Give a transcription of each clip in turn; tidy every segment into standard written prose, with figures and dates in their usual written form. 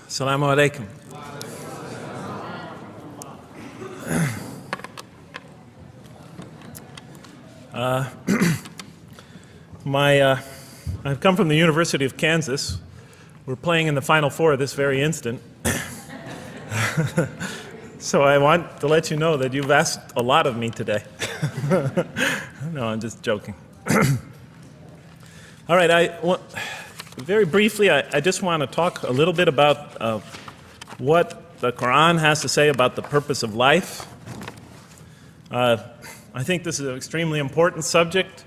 Assalamu alaikum. I've come from the University of Kansas. We're playing in the Final Four this very instant. So I want to let you know that you've asked a lot of me today. No, I'm just joking. All right, very briefly, I just want to talk a little bit about what the Quran has to say about the purpose of life. I think this is an extremely important subject,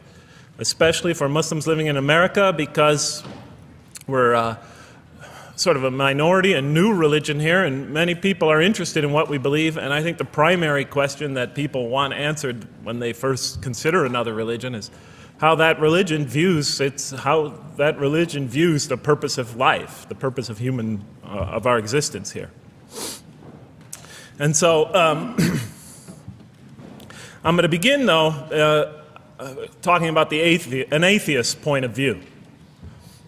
especially for Muslims living in America, because we're sort of a minority, a new religion here, and many people are interested in what we believe. And I think the primary question that people want answered when they first consider another religion is how that religion views the purpose of life, the purpose of our existence here. And so I'm going to begin, though, talking about an atheist point of view,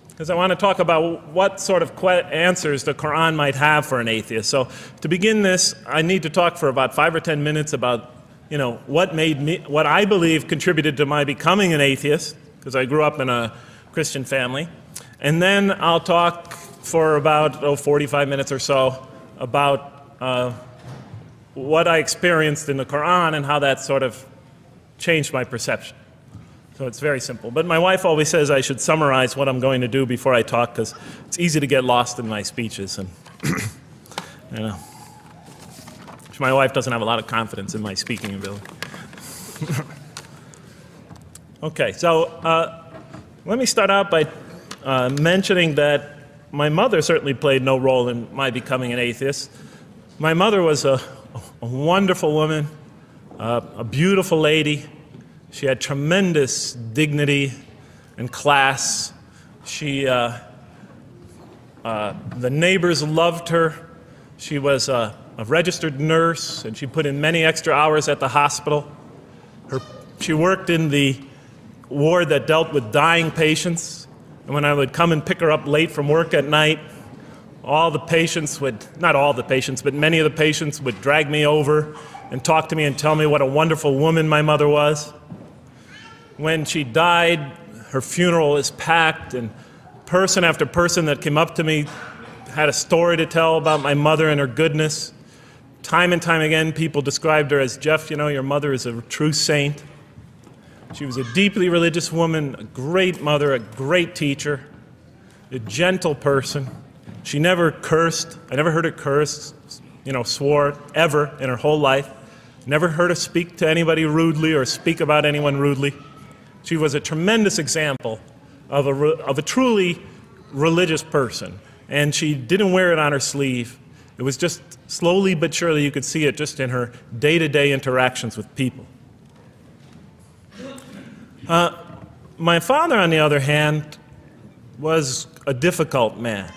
because I want to talk about what sort of answers the Quran might have for an atheist. So to begin this, I need to talk for about 5 or 10 minutes about what I believe contributed to my becoming an atheist, because I grew up in a Christian family. And then I'll talk for about 45 minutes or so about what I experienced in the Quran and how that sort of changed my perception. So it's very simple. But my wife always says I should summarize what I'm going to do before I talk, because it's easy to get lost in my speeches. And my wife doesn't have a lot of confidence in my speaking ability. Okay, so let me start out by mentioning that my mother certainly played no role in my becoming an atheist. My mother was a wonderful woman, a beautiful lady. She had tremendous dignity and class. The neighbors loved her. She was a registered nurse, and she put in many extra hours at the hospital. She worked in the ward that dealt with dying patients, and when I would come and pick her up late from work at night, not all the patients, but many of the patients would drag me over and talk to me and tell me what a wonderful woman my mother was. When she died, her funeral was packed, and person after person that came up to me had a story to tell about my mother and her goodness. Time and time again, people described her as, "Jeff, your mother is a true saint." She was a deeply religious woman, a great mother, a great teacher, a gentle person. She never cursed. I never heard her curse, swore, ever in her whole life. Never heard her speak to anybody rudely or speak about anyone rudely. She was a tremendous example of a truly religious person, and she didn't wear it on her sleeve. It was just slowly but surely you could see it just in her day-to-day interactions with people. My father, on the other hand, was a difficult man.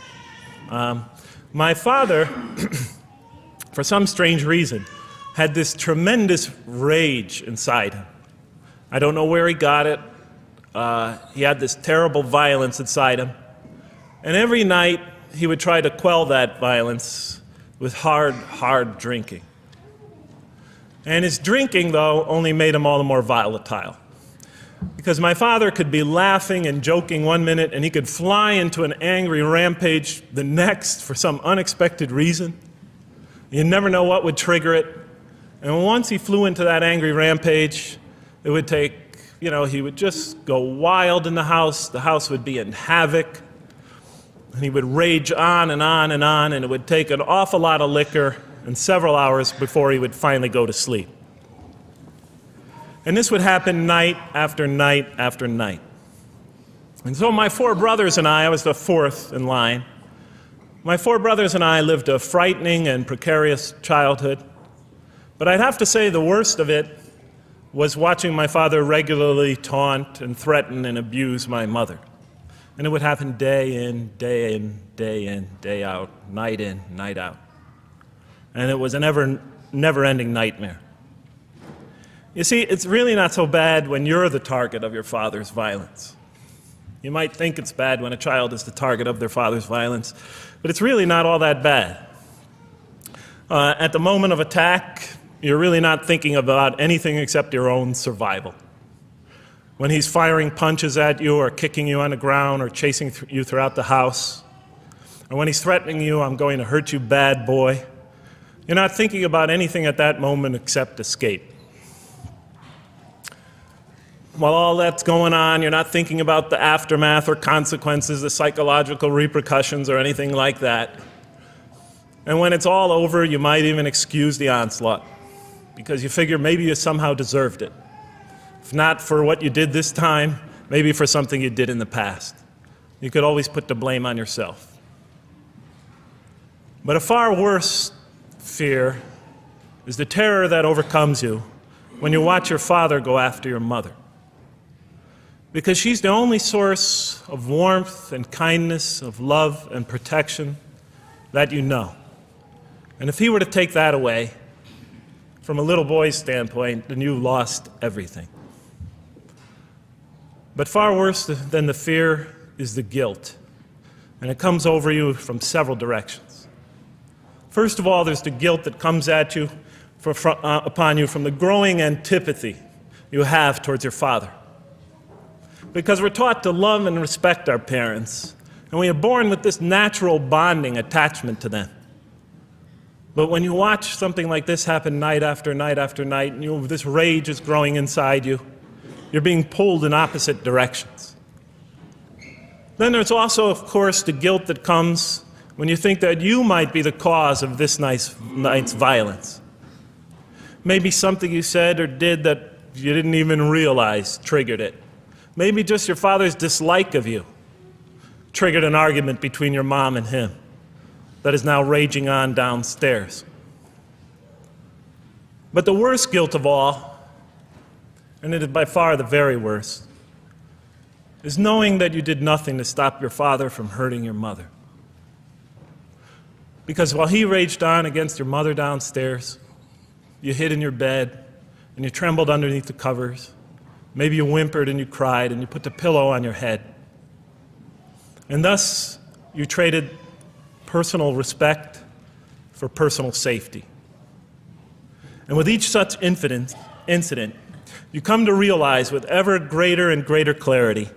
My father, for some strange reason, had this tremendous rage inside him. I don't know where he got it. He had this terrible violence inside him. And every night he would try to quell that violence with hard drinking. And his drinking, though, only made him all the more volatile. Because my father could be laughing and joking one minute, and he could fly into an angry rampage the next for some unexpected reason. You never know what would trigger it. And once he flew into that angry rampage, it would take, he would just go wild in the house. The house would be in havoc. And he would rage on and on and on, and it would take an awful lot of liquor and several hours before he would finally go to sleep. And this would happen night after night after night. And so my 4 brothers and I was the 4th in line. My 4 brothers and I lived a frightening and precarious childhood. But I'd have to say the worst of it was watching my father regularly taunt and threaten and abuse my mother. And it would happen day in, day in, day in, day out, night in, night out. And it was a never-ending nightmare. You see, it's really not so bad when you're the target of your father's violence. You might think it's bad when a child is the target of their father's violence, but it's really not all that bad. At the moment of attack, you're really not thinking about anything except your own survival. When he's firing punches at you or kicking you on the ground or chasing you throughout the house, or when he's threatening you, I'm going to hurt you, bad boy, you're not thinking about anything at that moment except escape. While all that's going on, you're not thinking about the aftermath or consequences, the psychological repercussions or anything like that. And when it's all over, you might even excuse the onslaught because you figure maybe you somehow deserved it. If not for what you did this time, maybe for something you did in the past. You could always put the blame on yourself. But a far worse fear is the terror that overcomes you when you watch your father go after your mother. Because she's the only source of warmth and kindness, of love and protection that you know. And if he were to take that away, from a little boy's standpoint, then you've lost everything. But far worse than the fear is the guilt. And it comes over you from several directions. First of all, there's the guilt that comes at you upon you from the growing antipathy you have towards your father. Because we're taught to love and respect our parents, and we are born with this natural bonding attachment to them. But when you watch something like this happen night after night after night, and this rage is growing inside you, you're being pulled in opposite directions. Then there's also, of course, the guilt that comes when you think that you might be the cause of this night's violence. Maybe something you said or did that you didn't even realize triggered it. Maybe just your father's dislike of you triggered an argument between your mom and him that is now raging on downstairs. But the worst guilt of all, and it is by far the very worst, is knowing that you did nothing to stop your father from hurting your mother. Because while he raged on against your mother downstairs, you hid in your bed and you trembled underneath the covers. Maybe you whimpered and you cried and you put the pillow on your head. And thus, you traded personal respect for personal safety. And with each such incident, you come to realize with ever greater and greater clarity,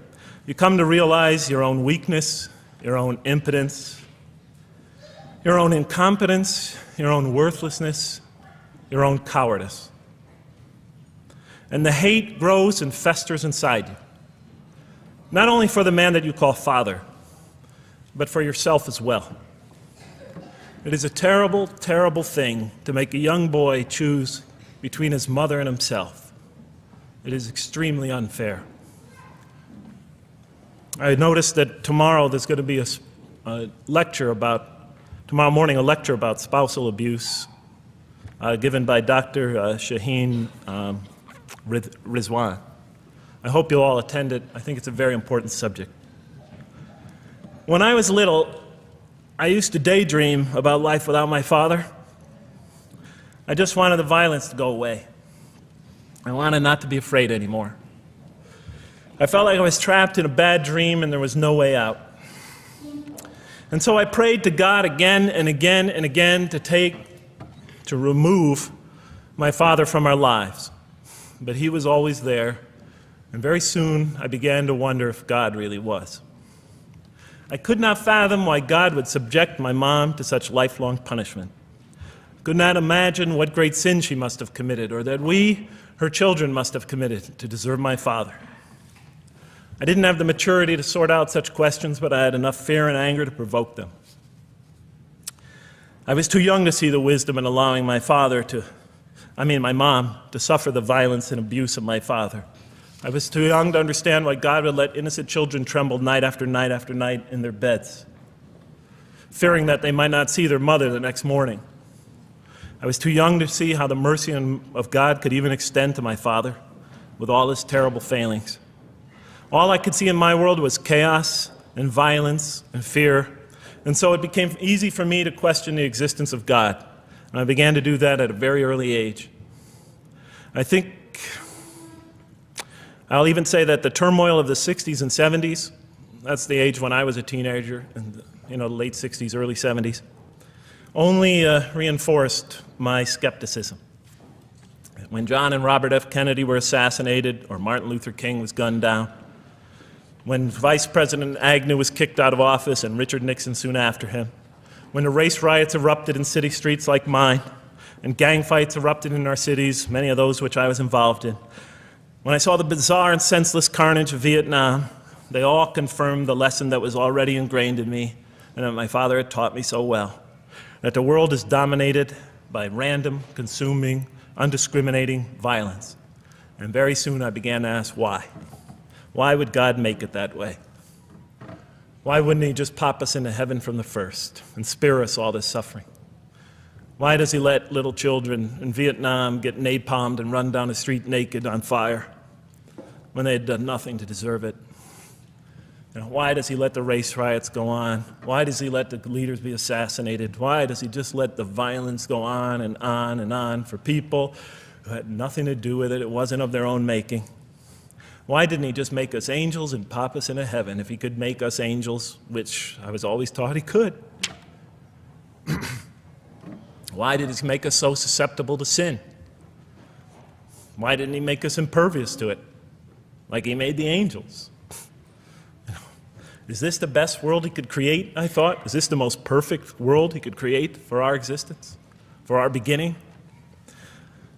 you come to realize your own weakness, your own impotence, your own incompetence, your own worthlessness, your own cowardice. And the hate grows and festers inside you, not only for the man that you call father, but for yourself as well. It is a terrible, terrible thing to make a young boy choose between his mother and himself. It is extremely unfair. I noticed that tomorrow there's going to be tomorrow morning a lecture about spousal abuse given by Dr. Shaheen Rizwan. I hope you'll all attend it. I think it's a very important subject. When I was little, I used to daydream about life without my father. I just wanted the violence to go away. I wanted not to be afraid anymore. I felt like I was trapped in a bad dream and there was no way out. And so I prayed to God again and again and again to remove my father from our lives. But he was always there, and very soon I began to wonder if God really was. I could not fathom why God would subject my mom to such lifelong punishment. I could not imagine what great sin she must have committed, or that we, her children, must have committed to deserve my father. I didn't have the maturity to sort out such questions, but I had enough fear and anger to provoke them. I was too young to see the wisdom in allowing my mom to suffer the violence and abuse of my father. I was too young to understand why God would let innocent children tremble night after night after night in their beds, fearing that they might not see their mother the next morning. I was too young to see how the mercy of God could even extend to my father with all his terrible failings. All I could see in my world was chaos and violence and fear, and so it became easy for me to question the existence of God. And I began to do that at a very early age. I'll even say that the turmoil of the 60s and 70s that's the age when I was a teenager in the late 60s, early 70s, only reinforced my skepticism. When John and Robert F. Kennedy were assassinated, or Martin Luther King was gunned down, when Vice President Agnew was kicked out of office and Richard Nixon soon after him, when the race riots erupted in city streets like mine, and gang fights erupted in our cities, many of those which I was involved in, when I saw the bizarre and senseless carnage of Vietnam, they all confirmed the lesson that was already ingrained in me and that my father had taught me so well, that the world is dominated by random, consuming, undiscriminating violence. And very soon I began to ask why. Why would God make it that way? Why wouldn't he just pop us into heaven from the first and spare us all this suffering? Why does he let little children in Vietnam get napalmed and run down the street naked on fire when they had done nothing to deserve it? Why does he let the race riots go on? Why does he let the leaders be assassinated? Why does he just let the violence go on and on and on for people who had nothing to do with it? It wasn't of their own making. Why didn't he just make us angels and pop us into heaven if he could make us angels, which I was always taught he could? Why did he make us so susceptible to sin? Why didn't he make us impervious to it, like he made the angels? Is this the best world he could create, I thought? Is this the most perfect world he could create for our existence, for our beginning?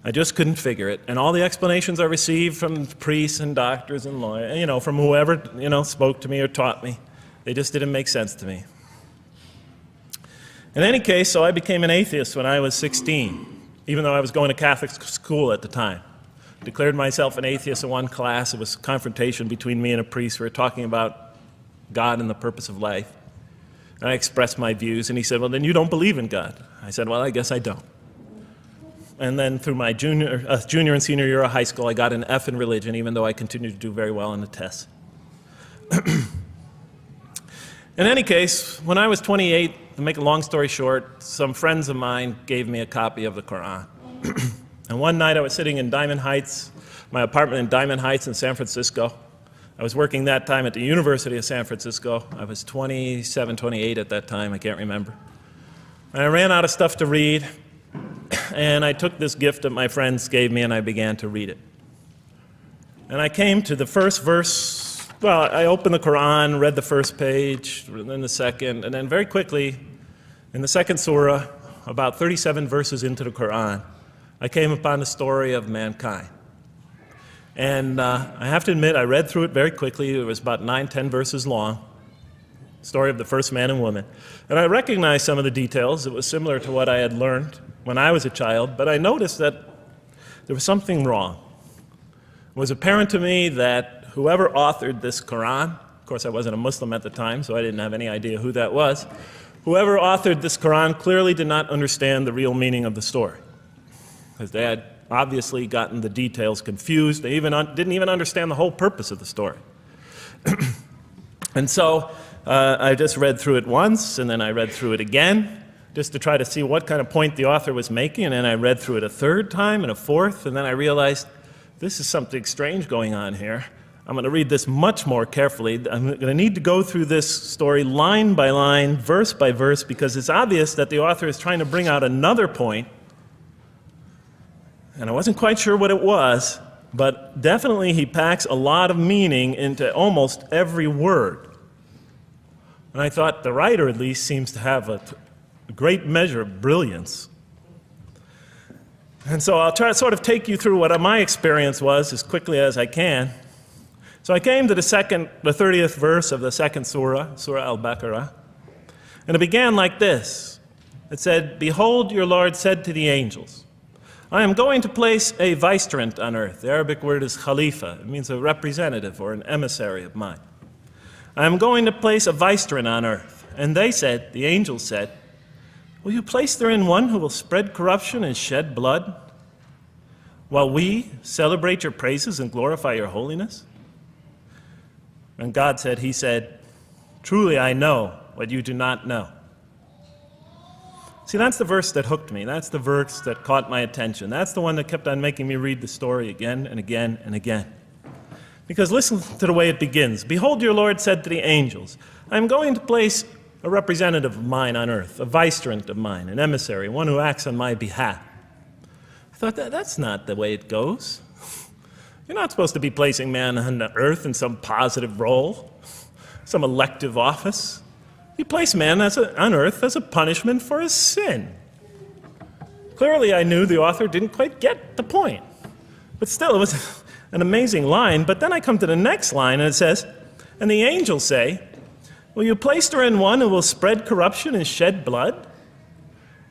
I just couldn't figure it. And all the explanations I received from priests and doctors and lawyers, from whoever, spoke to me or taught me, they just didn't make sense to me. In any case, so I became an atheist when I was 16, even though I was going to Catholic school at the time. Declared myself an atheist in one class. It was a confrontation between me and a priest. We were talking about God and the purpose of life. And I expressed my views, and he said, well, then you don't believe in God. I said, well, I guess I don't. And then through my junior and senior year of high school, I got an F in religion, even though I continued to do very well on the tests. In any case, when I was 28, to make a long story short, some friends of mine gave me a copy of the Koran. And one night I was sitting in Diamond Heights, my apartment in Diamond Heights in San Francisco. I was working that time at the University of San Francisco. I was 27, 28 at that time, I can't remember. And I ran out of stuff to read, and I took this gift that my friends gave me and I began to read it. And I came to the first verse. Well, I opened the Quran, read the first page, then the second, and then very quickly, in the second surah, about 37 verses into the Quran, I came upon the story of mankind. And I have to admit, I read through it very quickly. It was about 9, 10 verses long, story of the first man and woman. And I recognized some of the details. It was similar to what I had learned when I was a child, but I noticed that there was something wrong. It was apparent to me that whoever authored this Quran, of course I wasn't a Muslim at the time, so I didn't have any idea who that was, whoever authored this Quran clearly did not understand the real meaning of the story, because they had obviously gotten the details confused. They didn't even understand the whole purpose of the story. And so I just read through it once, and then I read through it again, just to try to see what kind of point the author was making, and then I read through it a third time and a fourth, and then I realized this is something strange going on here. I'm going to read this much more carefully. I'm going to need to go through this story line by line, verse by verse, because it's obvious that the author is trying to bring out another point. And I wasn't quite sure what it was, but definitely he packs a lot of meaning into almost every word. And I thought the writer at least seems to have a great measure of brilliance. And so I'll try to sort of take you through what my experience was as quickly as I can. So I came to the 30th verse of the second surah, Surah Al-Baqarah, and it began like this. It said, "Behold, your Lord said to the angels, I am going to place a vicegerent on earth." The Arabic word is khalifa. It means a representative or an emissary of mine. "I am going to place a vicegerent on earth." And they said, the angels said, "Will you place therein one who will spread corruption and shed blood, while we celebrate your praises and glorify your holiness?" And God said, he said, "Truly I know what you do not know." See, that's the verse that hooked me. That's the verse that caught my attention. That's the one that kept on making me read the story again and again and again. Because listen to the way it begins. Behold, your Lord said to the angels, I am going to place a representative of mine on earth, a vicegerent of mine, an emissary, one who acts on my behalf. I thought, that's not the way it goes. You're not supposed to be placing man on the earth in some positive role, some elective office. You place man on earth as a punishment for his sin. Clearly, I knew the author didn't quite get the point. But still, it was an amazing line. But then I come to the next line, and it says, and the angels say, will you place her in one who will spread corruption and shed blood,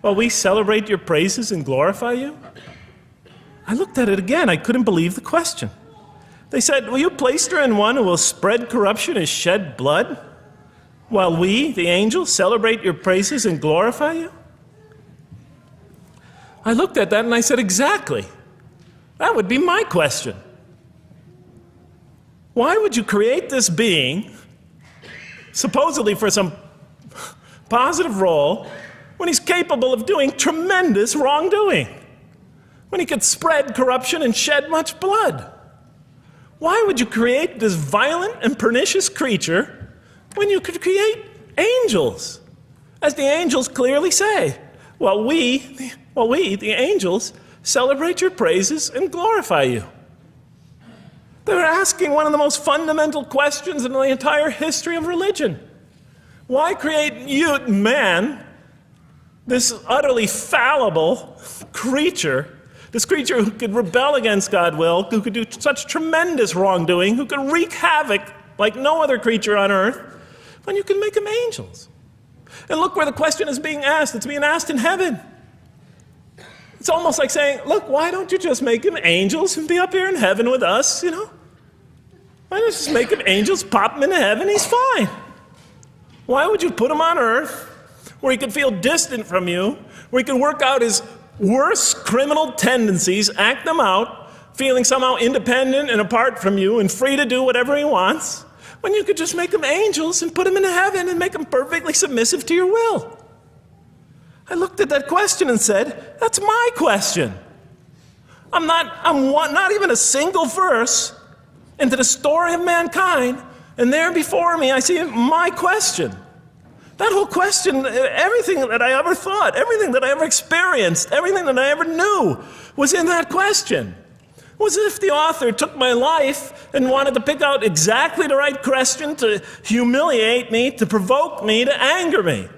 while we celebrate your praises and glorify you? I looked at it again. I couldn't believe the question. They said, will you place her in one who will spread corruption and shed blood, while we, the angels, celebrate your praises and glorify you? I looked at that and I said, exactly. That would be my question. Why would you create this being, supposedly for some positive role, when he's capable of doing tremendous wrongdoing? When he could spread corruption and shed much blood? Why would you create this violent and pernicious creature when you could create angels? As the angels clearly say, while we, the angels, celebrate your praises and glorify you. They're asking one of the most fundamental questions in the entire history of religion. Why create you, man, this utterly fallible creature, this creature who could rebel against God's will, who could do such tremendous wrongdoing, who could wreak havoc like no other creature on earth, when you can make them angels? And look where the question is being asked. It's being asked in heaven. It's almost like saying, look, why don't you just make them angels and be up here in heaven with us, you know? Why don't you just make them angels, pop them into heaven, he's fine. Why would you put him on earth where he could feel distant from you, where he could work out his worst criminal tendencies, act them out, feeling somehow independent and apart from you and free to do whatever he wants, when you could just make them angels and put them into heaven and make them perfectly submissive to your will? I looked at that question and said, that's my question. I'm not even a single verse into the story of mankind, and there before me I see my question. That whole question, everything that I ever thought, everything that I ever experienced, everything that I ever knew was in that question. It was as if the author took my life and wanted to pick out exactly the right question to humiliate me, to provoke me, to anger me.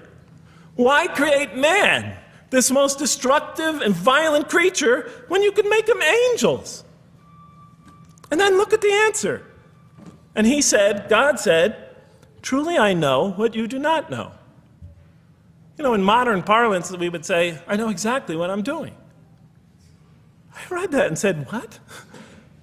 Why create man, this most destructive and violent creature, when you could make them angels? And then look at the answer. And he said, God said, truly I know what you do not know. You know, in modern parlance, we would say, I know exactly what I'm doing. I read that and said, what?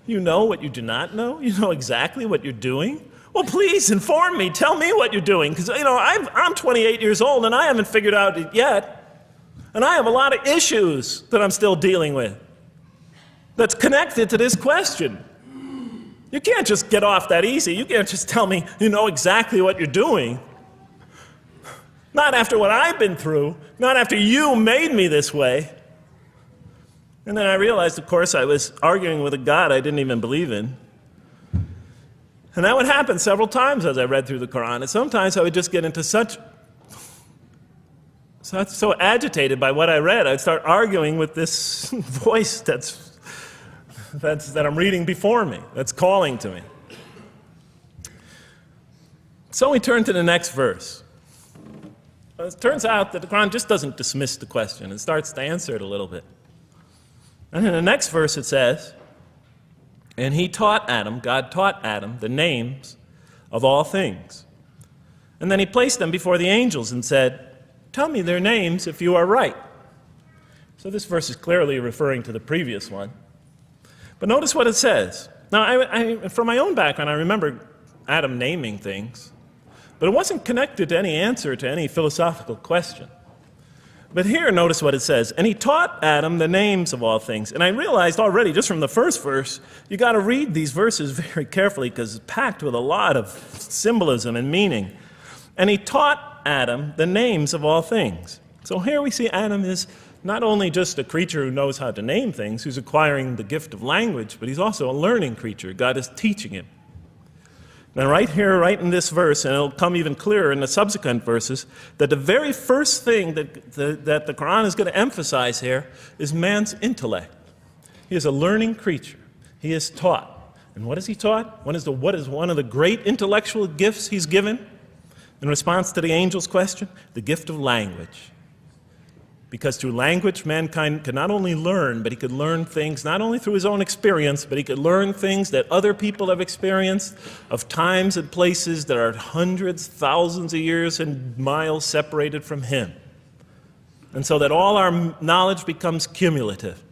You know what you do not know? You know exactly what you're doing? Well, please inform me. Tell me what you're doing. Because, you know, I'm 28 years old and I haven't figured out it yet. And I have a lot of issues that I'm still dealing with that's connected to this question. You can't just get off that easy. You can't just tell me you know exactly what you're doing. Not after what I've been through. Not after you made me this way. And then I realized, of course, I was arguing with a God I didn't even believe in. And that would happen several times as I read through the Koran. And sometimes I would just get into so agitated by what I read, I'd start arguing with this voice that I'm reading before me, that's calling to me. So we turn to the next verse. Well, it turns out that the Quran just doesn't dismiss the question. It starts to answer it a little bit. And in the next verse it says, and he taught Adam, God taught Adam, the names of all things. And then he placed them before the angels and said, tell me their names if you are right. So this verse is clearly referring to the previous one. But notice what it says. Now, from my own background, I remember Adam naming things, but it wasn't connected to any answer to any philosophical question. But here, notice what it says. And he taught Adam the names of all things. And I realized already, just from the first verse, you got to read these verses very carefully because it's packed with a lot of symbolism and meaning. And he taught Adam the names of all things. So here we see Adam is not only just a creature who knows how to name things, who's acquiring the gift of language, but he's also a learning creature. God is teaching him. And right here, right in this verse, and it'll come even clearer in the subsequent verses, that the very first thing that the Quran is going to emphasize here is man's intellect. He is a learning creature. He is taught. And what is he taught? What is one of the great intellectual gifts he's given? In response to the angel's question, the gift of language. Because through language, mankind can not only learn, but he could learn things not only through his own experience, but he could learn things that other people have experienced of times and places that are hundreds, thousands of years and miles separated from him. And so that all our knowledge becomes cumulative.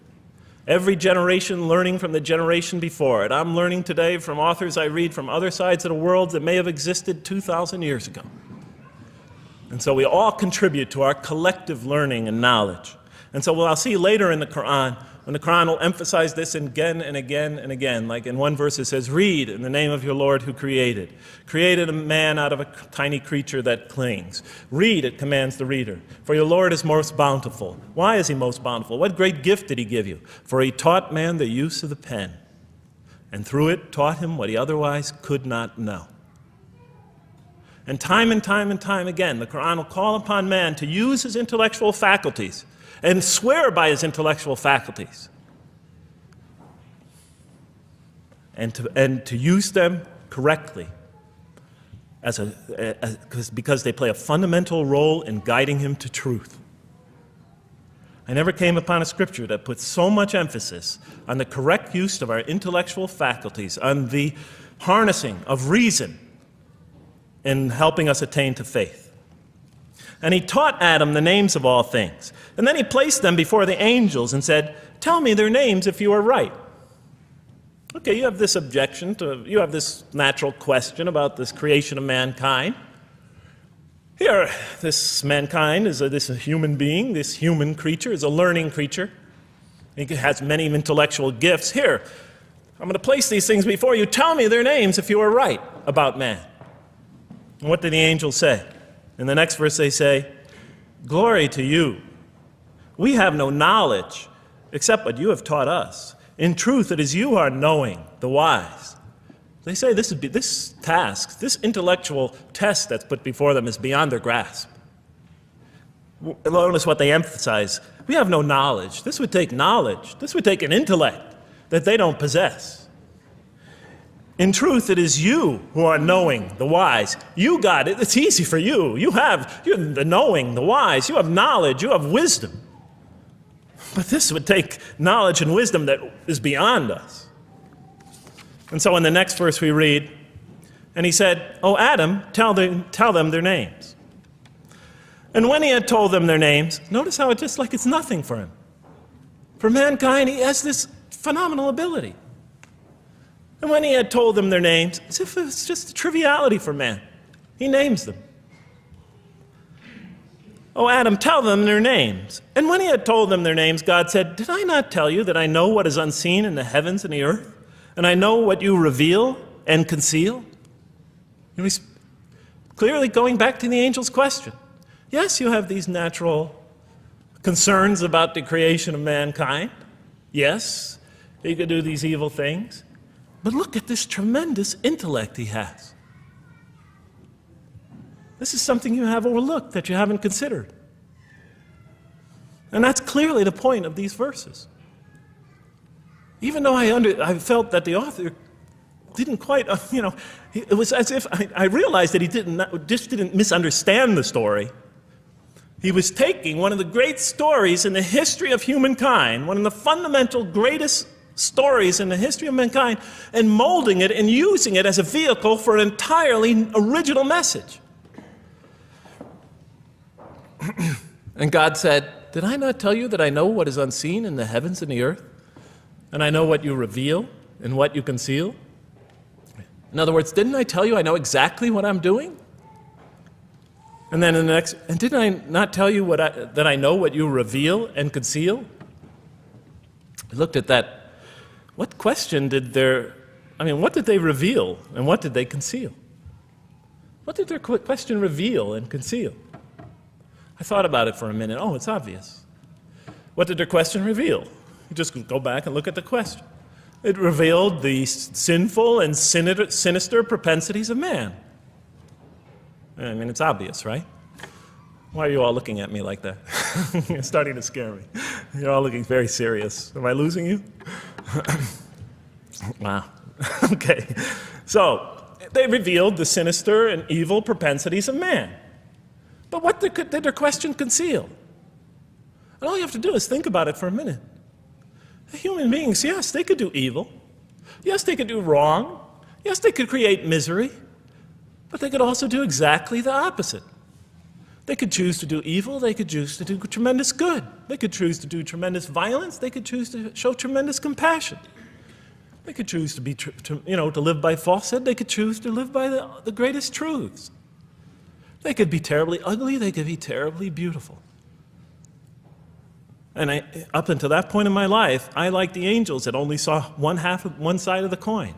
Every generation learning from the generation before it. I'm learning today from authors I read from other sides of the world that may have existed 2,000 years ago. And so we all contribute to our collective learning and knowledge. And so what I'll see later in the Quran, when the Quran will emphasize this again and again and again. Like in one verse it says, read in the name of your Lord who created. Created a man out of a tiny creature that clings. Read, it commands the reader. For your Lord is most bountiful. Why is he most bountiful? What great gift did he give you? For he taught man the use of the pen. And through it taught him what he otherwise could not know. And time again, the Quran will call upon man to use his intellectual faculties and swear by his intellectual faculties. And to use them correctly because they play a fundamental role in guiding him to truth. I never came upon a scripture that puts so much emphasis on the correct use of our intellectual faculties, on the harnessing of reason in helping us attain to faith. And he taught Adam the names of all things. And then he placed them before the angels and said, tell me their names if you are right. Okay, you have this objection you have this natural question about this creation of mankind. Here, this mankind is this human being, this human creature is a learning creature. He has many intellectual gifts. Here, I'm going to place these things before you. Tell me their names if you are right about man. And what did the angels say? In the next verse they say, glory to you. We have no knowledge except what you have taught us. In truth, it is you who are knowing, the wise. They say this task, this intellectual test that's put before them is beyond their grasp. Notice what they emphasize. We have no knowledge. This would take knowledge. This would take an intellect that they don't possess. In truth, it is you who are knowing, the wise. You got it. It's easy for you. You're the knowing, the wise. You have knowledge. You have wisdom. But this would take knowledge and wisdom that is beyond us. And so in the next verse we read, and he said, "O Adam, tell them their names." And when he had told them their names, notice how it's just like it's nothing for him. For mankind, he has this phenomenal ability. And when he had told them their names, as if it's just a triviality for man, he names them. "O Adam, tell them their names." And when he had told them their names, God said, "Did I not tell you that I know what is unseen in the heavens and the earth? And I know what you reveal and conceal?" And he's clearly going back to the angel's question. Yes, you have these natural concerns about the creation of mankind. Yes, he could do these evil things. But look at this tremendous intellect he has. This is something you have overlooked, that you haven't considered. And that's clearly the point of these verses. Even though I felt that the author didn't quite, it was as if I realized that he didn't misunderstand the story. He was taking one of the great stories in the history of humankind, one of the fundamental greatest stories in the history of mankind, and molding it and using it as a vehicle for an entirely original message. And God said, "Did I not tell you that I know what is unseen in the heavens and the earth? And I know what you reveal and what you conceal?" In other words, didn't I tell you I know exactly what I'm doing? And then in the next, and didn't I not tell you that I know what you reveal and conceal? I looked at that. What question what did they reveal and what did they conceal? What did their question reveal and conceal? I thought about it for a minute. Oh, it's obvious. What did their question reveal? You just go back and look at the question. It revealed the sinful and sinister propensities of man. I mean, it's obvious, right? Why are you all looking at me like that? You're starting to scare me. You're all looking very serious. Am I losing you? Wow. Okay. So, they revealed the sinister and evil propensities of man. But what did their question conceal? And all you have to do is think about it for a minute. Human beings, yes, they could do evil. Yes, they could do wrong. Yes, they could create misery. But they could also do exactly the opposite. They could choose to do evil. They could choose to do tremendous good. They could choose to do tremendous violence. They could choose to show tremendous compassion. They could choose to be, to live by falsehood. They could choose to live by the greatest truths. They could be terribly ugly. They could be terribly beautiful. And up until that point in my life, I, like the angels, that only saw one side of the coin.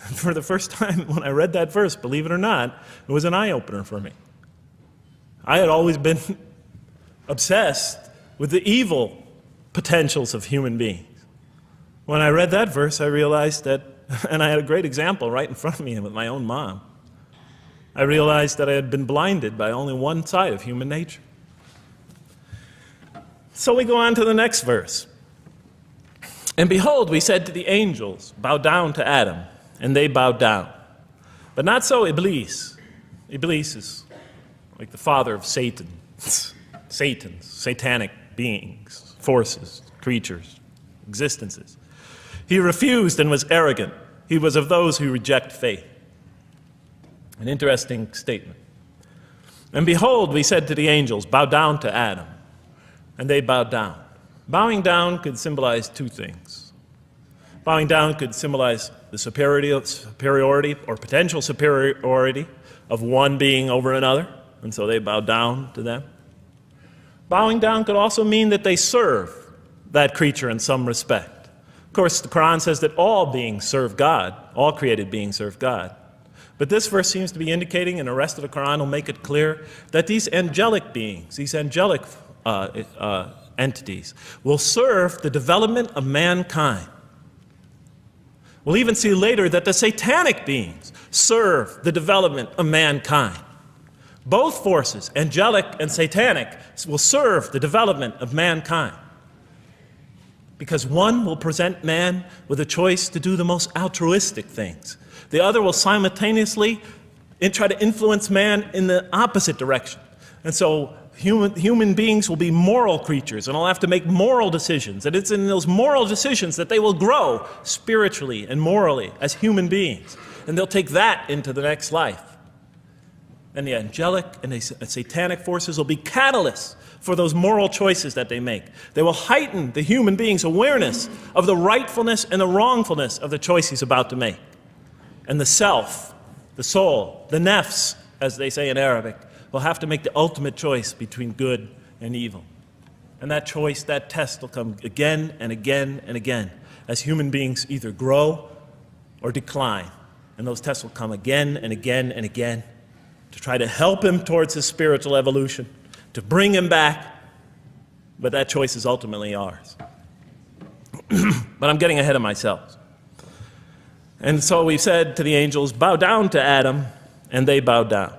And for the first time, when I read that verse, believe it or not, it was an eye-opener for me. I had always been obsessed with the evil potentials of human beings. When I read that verse, I realized that, and I had a great example right in front of me with my own mom, I realized that I had been blinded by only one side of human nature. So we go on to the next verse. And behold, we said to the angels, bow down to Adam, and they bowed down. But not so Iblis. Iblis is like the father of Satan. Satans, satanic beings, forces, creatures, existences. He refused and was arrogant. He was of those who reject faith. An interesting statement. And behold, we said to the angels, bow down to Adam. And they bowed down. Bowing down could symbolize two things. Bowing down could symbolize the superiority or potential superiority of one being over another, and so they bowed down to them. Bowing down could also mean that they serve that creature in some respect. Of course, the Quran says that all beings serve God, all created beings serve God. But this verse seems to be indicating, and the rest of the Quran will make it clear, that these angelic beings, these angelic entities, will serve the development of mankind. We'll even see later that the satanic beings serve the development of mankind. Both forces, angelic and satanic, will serve the development of mankind. Because one will present man with a choice to do the most altruistic things. The other will simultaneously try to influence man in the opposite direction. And so human beings will be moral creatures, and they'll have to make moral decisions. And it's in those moral decisions that they will grow spiritually and morally as human beings. And they'll take that into the next life. And the angelic and the satanic forces will be catalysts for those moral choices that they make. They will heighten the human being's awareness of the rightfulness and the wrongfulness of the choice he's about to make. And the self, the soul, the nafs, as they say in Arabic, will have to make the ultimate choice between good and evil. And that choice, that test will come again and again and again as human beings either grow or decline. And those tests will come again and again and again to try to help him towards his spiritual evolution, to bring him back, but that choice is ultimately ours. But I'm getting ahead of myself. And so we said to the angels, bow down to Adam, and they bowed down.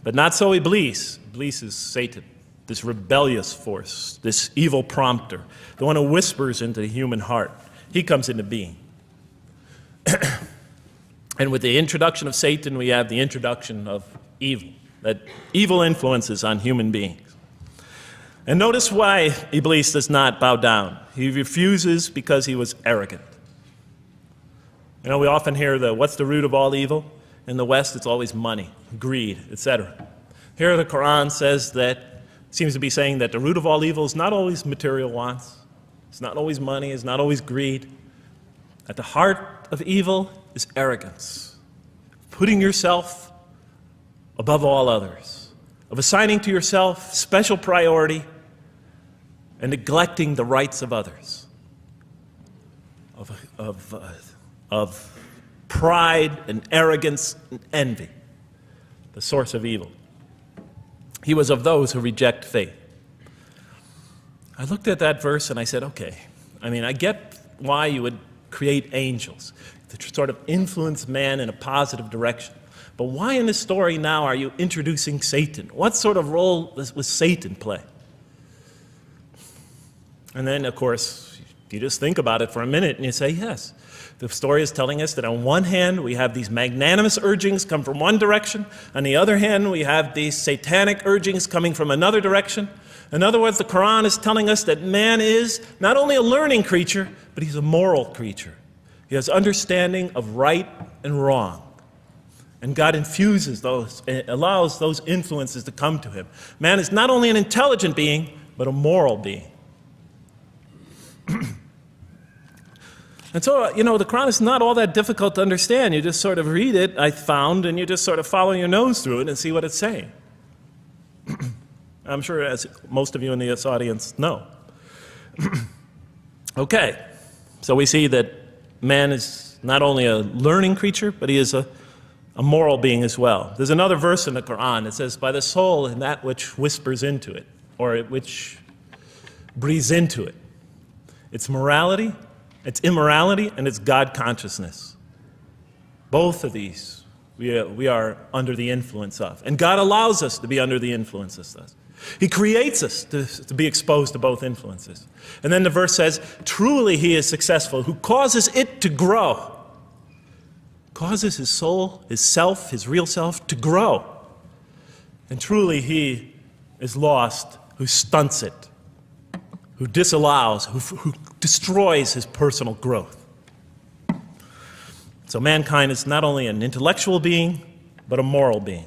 But not so Iblis. Iblis is Satan, this rebellious force, this evil prompter, the one who whispers into the human heart. He comes into being. And with the introduction of Satan, we have the introduction of evil, that evil influences on human beings. And notice why Iblis does not bow down. He refuses because he was arrogant. You know, we often hear what's the root of all evil? In the West, it's always money, greed, etc. Here the Quran says that, seems to be saying that the root of all evil is not always material wants. It's not always money, it's not always greed. At the heart of evil is arrogance. Putting yourself above all others. Of assigning to yourself special priority and neglecting the rights of others. Of pride and arrogance and envy, the source of evil. He was of those who reject faith. I looked at that verse and I said, okay, I mean, I get why you would create angels, to sort of influence man in a positive direction. But why in this story now are you introducing Satan? What sort of role was Satan play? And then, of course, you just think about it for a minute and you say, yes. The story is telling us that on one hand, we have these magnanimous urgings come from one direction. On the other hand, we have these satanic urgings coming from another direction. In other words, the Quran is telling us that man is not only a learning creature, but he's a moral creature. He has understanding of right and wrong. And God infuses those, allows those influences to come to him. Man is not only an intelligent being, but a moral being. And so, the Quran is not all that difficult to understand. You just sort of read it, I found, and you just sort of follow your nose through it and see what it's saying. I'm sure as most of you in this audience know. Okay, so we see that man is not only a learning creature, but he is a moral being as well. There's another verse in the Quran that says, by the soul and that which whispers into it, or which breathes into it. It's morality, it's immorality, and it's God consciousness. Both of these we are under the influence of. And God allows us to be under the influence of this. He creates us to be exposed to both influences. And then the verse says, truly he is successful, who causes it to grow. Causes his soul, his self, his real self to grow. And truly he is lost, who stunts it, who disallows, who destroys his personal growth. So mankind is not only an intellectual being, but a moral being.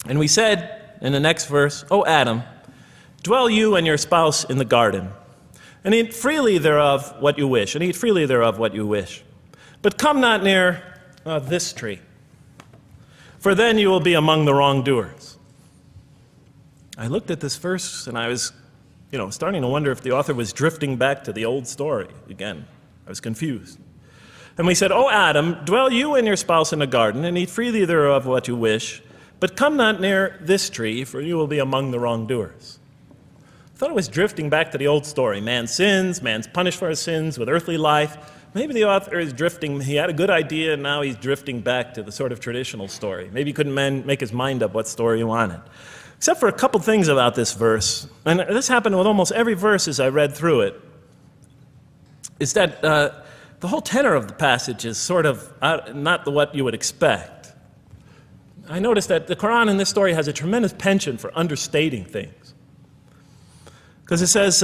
And we said in the next verse, O Adam, dwell you and your spouse in the garden, and eat freely thereof what you wish, and eat freely thereof what you wish. But come not near this tree, for then you will be among the wrongdoers. I looked at this verse and I was, starting to wonder if the author was drifting back to the old story again. I was confused. And we said, O Adam, dwell you and your spouse in the garden, and eat freely thereof what you wish, but come not near this tree, for you will be among the wrongdoers. I thought it was drifting back to the old story. Man sins, man's punished for his sins with earthly life. Maybe the author is drifting, he had a good idea, and now he's drifting back to the sort of traditional story. Maybe he couldn't make his mind up what story he wanted. Except for a couple things about this verse, and this happened with almost every verse as I read through it, is that the whole tenor of the passage is sort of not what you would expect. I noticed that the Quran in this story has a tremendous penchant for understating things. Because it says,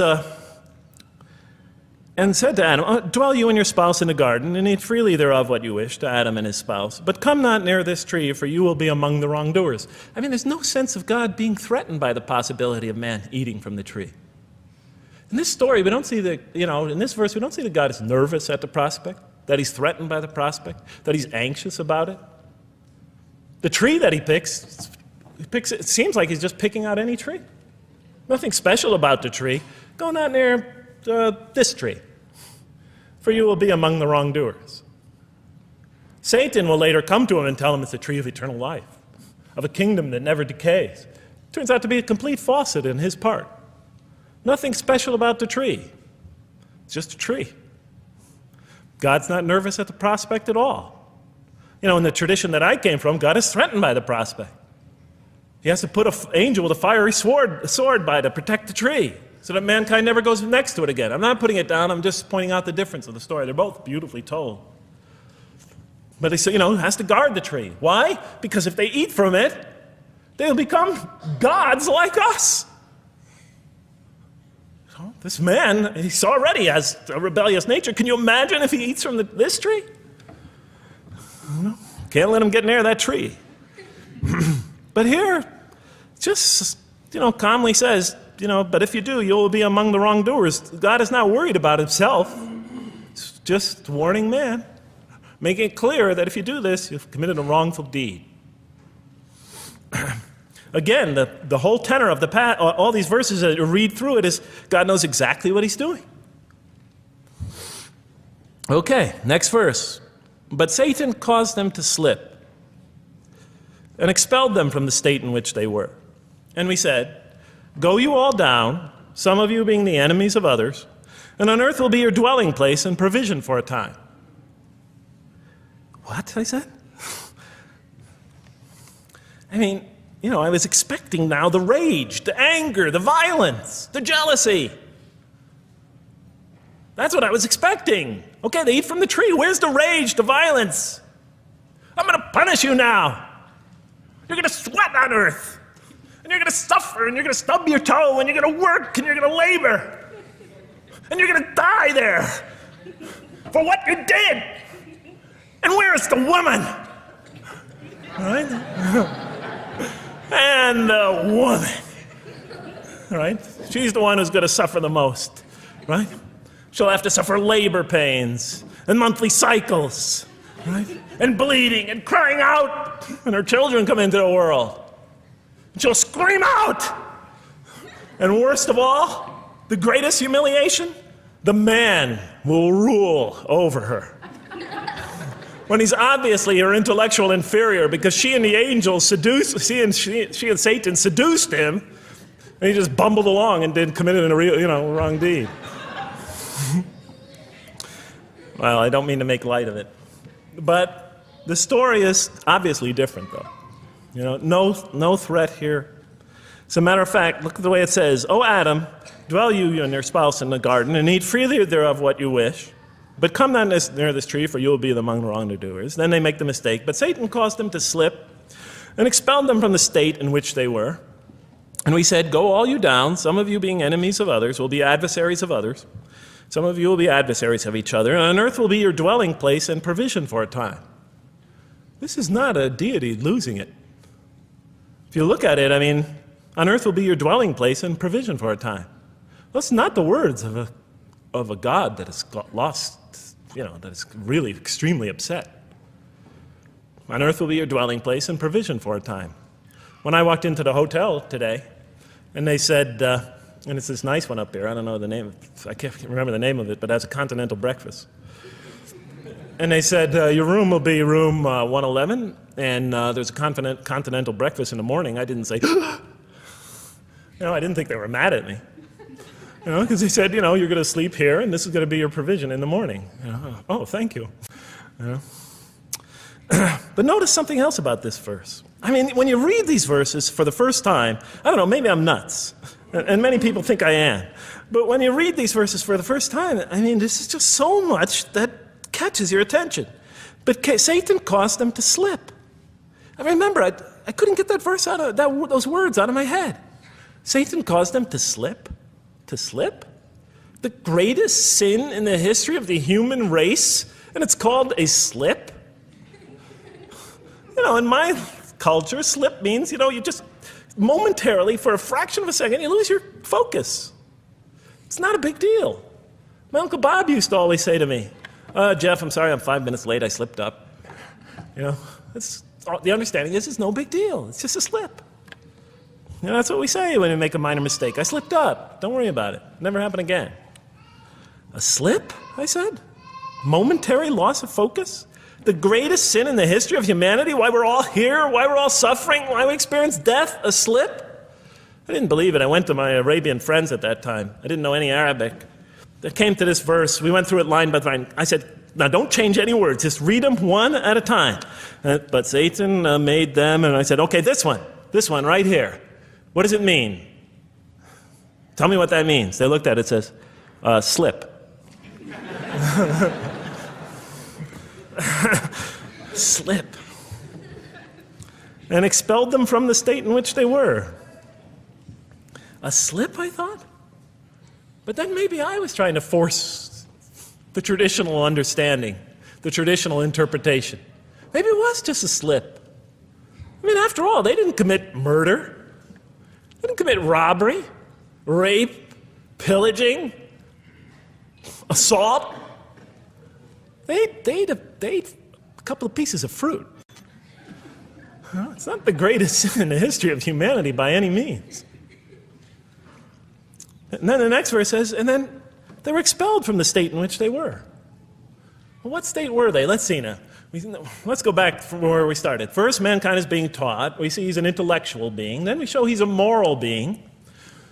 and said to Adam, dwell you and your spouse in the garden, and eat freely thereof what you wish, to Adam and his spouse. But come not near this tree, for you will be among the wrongdoers. I mean, there's no sense of God being threatened by the possibility of man eating from the tree. In this story, we don't see in this verse, we don't see that God is nervous at the prospect, that he's threatened by the prospect, that he's anxious about it. The tree that he picks, it seems like he's just picking out any tree. Nothing special about the tree. Go not near this tree, for you will be among the wrongdoers. Satan will later come to him and tell him it's a tree of eternal life, of a kingdom that never decays. Turns out to be a complete falsehood in his part. Nothing special about the tree. It's just a tree. God's not nervous at the prospect at all. In the tradition that I came from, God is threatened by the prospect. He has to put an angel with a fiery sword by to protect the tree so that mankind never goes next to it again. I'm not putting it down, I'm just pointing out the difference of the story. They're both beautifully told. But he has to guard the tree. Why? Because if they eat from it, they'll become gods like us. This man, he's already has a rebellious nature. Can you imagine if he eats from this tree? Can't let him get near that tree. But here, just, calmly says, but if you do, you will be among the wrongdoers. God is not worried about himself. It's just warning man, making it clear that if you do this, you've committed a wrongful deed. Again, the whole tenor of all these verses, as you read through it, is God knows exactly what he's doing. Okay, next verse. But Satan caused them to slip and expelled them from the state in which they were. And we said, go you all down, some of you being the enemies of others, And on earth will be your dwelling place and provision for a time. What? I said. I mean, you know, I was expecting now the rage, the anger, the violence, the jealousy. That's what I was expecting. Okay, they eat from the tree. Where's the rage, the violence? I'm going to punish you now. You're going to sweat on earth. And you're going to suffer, and you're going to stub your toe, and you're going to work, and you're going to labor. And you're going to die there for what you did. And where is the woman? All right? And the woman, all right? She's the one who's going to suffer the most, right? She'll have to suffer labor pains and monthly cycles, right? And bleeding and crying out when her children come into the world. And she'll scream out. And worst of all, the greatest humiliation, the man will rule over her. When he's obviously her intellectual inferior because she and the angels she and Satan seduced him, and he just bumbled along and committed a real, wrong deed. Well, I don't mean to make light of it, but the story is obviously different, though. No threat here. As a matter of fact, look at the way it says, "O Adam, dwell you and your spouse in the garden, and eat freely thereof what you wish. But come not near this tree, for you will be among the wrongdoers." Then they make the mistake. But Satan caused them to slip and expelled them from the state in which they were. And we said, "Go all you down, some of you being enemies of others, will be adversaries of others. Some of you will be adversaries of each other, and on earth will be your dwelling place and provision for a time." This is not a deity losing it. If you look at it, I mean, on earth will be your dwelling place and provision for a time. That's not the words of a God that has got lost, that is really extremely upset. On earth will be your dwelling place and provision for a time. When I walked into the hotel today, and they said, and it's this nice one up here, I don't know the name, I can't remember the name of it, but it has a continental breakfast. And they said, your room will be room 111, and there's a continental breakfast in the morning. I didn't say, I didn't think they were mad at me. Because they said, you're going to sleep here, and this is going to be your provision in the morning. Oh, thank you. But notice something else about this verse. I mean, when you read these verses for the first time, I don't know, maybe I'm nuts, and many people think I am. But when you read these verses for the first time, I mean, this is just so much that catches your attention. But Satan caused them to slip. I remember, I couldn't get that verse out of those words out of my head. Satan caused them to slip. To slip? The greatest sin in the history of the human race, and it's called a slip? In my culture, slip means, you just momentarily, for a fraction of a second, you lose your focus. It's not a big deal. My Uncle Bob used to always say to me, Jeff, I'm sorry I'm 5 minutes late, I slipped up. The understanding is it's no big deal, it's just a slip. That's what we say when we make a minor mistake. I slipped up. Don't worry about it. Never happen again. A slip, I said? Momentary loss of focus? The greatest sin in the history of humanity? Why we're all here? Why we're all suffering? Why we experience death? A slip? I didn't believe it. I went to my Arabian friends at that time. I didn't know any Arabic. They came to this verse. We went through it line by line. I said, now don't change any words. Just read them one at a time. But Satan made them, and I said, okay, this one right here. What does it mean? Tell me what that means. They looked at it, it says, slip. Slip. And expelled them from the state in which they were. A slip, I thought? But then maybe I was trying to force the traditional understanding, the traditional interpretation. Maybe it was just a slip. I mean, after all, they didn't commit murder. They didn't commit robbery, rape, pillaging, assault. They ate a couple of pieces of fruit. It's not the greatest sin in the history of humanity by any means. And then the next verse says, and then they were expelled from the state in which they were. Well, what state were they? Let's see now. Let's go back from where we started. First, mankind is being taught. We see he's an intellectual being. Then we show he's a moral being.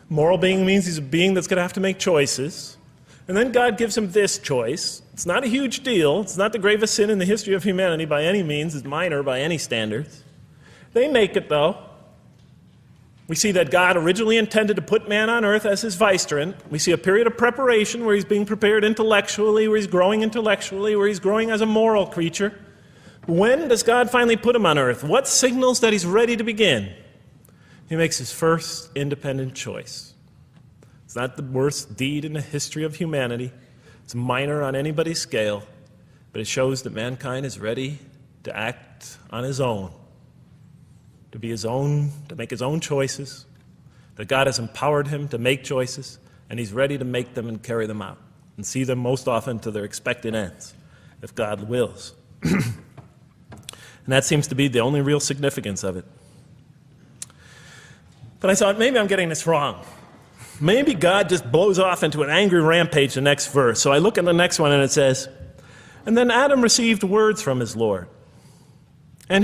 Moral being means he's a being that's going to have to make choices. And then God gives him this choice. It's not a huge deal. It's not the gravest sin in the history of humanity by any means. It's minor by any standards. They make it, though. We see that God originally intended to put man on earth as his vicegerent. We see a period of preparation where he's being prepared intellectually, where he's growing as a moral creature. When does God finally put him on earth? What signals that he's ready to begin? He makes his first independent choice. It's not the worst deed in the history of humanity. It's minor on anybody's scale, but it shows that mankind is ready to act on his own, to be his own, to make his own choices, that God has empowered him to make choices, and he's ready to make them and carry them out, and see them most often to their expected ends, if God wills. And that seems to be the only real significance of it. But I thought, maybe I'm getting this wrong. Maybe God just blows off into an angry rampage the next verse. So I look at the next one and it says, and then Adam received words from his Lord. And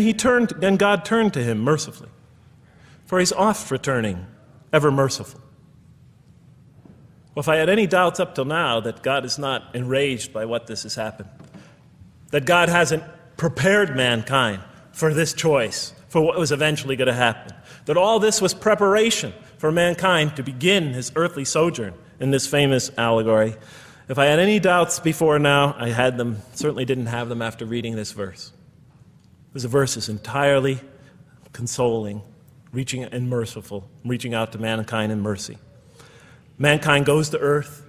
God turned to him mercifully, for he's oft returning, ever merciful. Well, if I had any doubts up till now that God is not enraged by what this has happened, that God hasn't prepared mankind for this choice, for what was eventually going to happen, that all this was preparation for mankind to begin his earthly sojourn in this famous allegory. If I had any doubts before now, I had them, certainly didn't have them after reading this verse. This verse is entirely consoling, reaching and merciful, reaching out to mankind in mercy. Mankind goes to earth.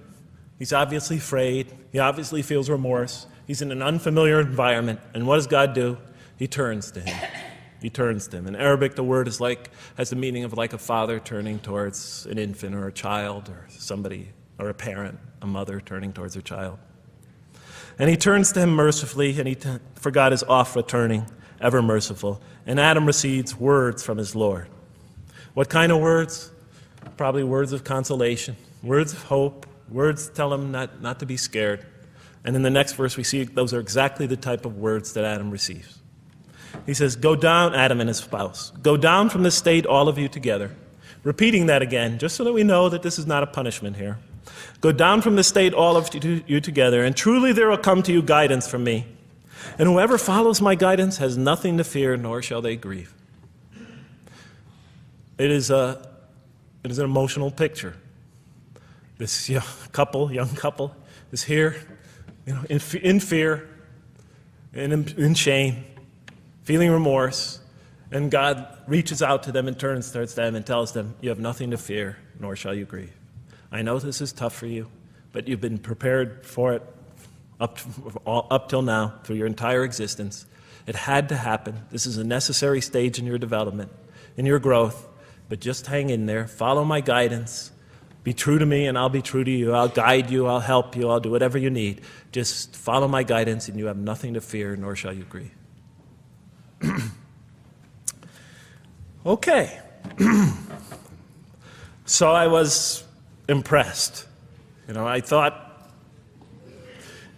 He's obviously afraid. He obviously feels remorse. He's in an unfamiliar environment. And what does God do? He turns to him. He turns to him. In Arabic, the word has the meaning of like a father turning towards an infant or a child or somebody, or a parent, a mother turning towards her child. And he turns to him mercifully, and for God is oft returning, ever merciful. And Adam receives words from his Lord. What kind of words? Probably words of consolation, words of hope, words tell him not to be scared. And in the next verse, we see those are exactly the type of words that Adam receives. He says, go down, Adam and his spouse. Go down from this state, all of you together. Repeating that again, just so that we know that this is not a punishment here. Go down from this state, all of you together, and truly there will come to you guidance from me. And whoever follows my guidance has nothing to fear, nor shall they grieve. It is an emotional picture. This young couple is here, in fear, in shame, feeling remorse, and God reaches out to them and turns towards them and tells them, you have nothing to fear, nor shall you grieve. I know this is tough for you, but you've been prepared for it up till now, through your entire existence. It had to happen. This is a necessary stage in your development, in your growth, but just hang in there, follow my guidance, be true to me and I'll be true to you. I'll guide you, I'll help you, I'll do whatever you need. Just follow my guidance and you have nothing to fear, nor shall you grieve. Okay. So I was impressed. I thought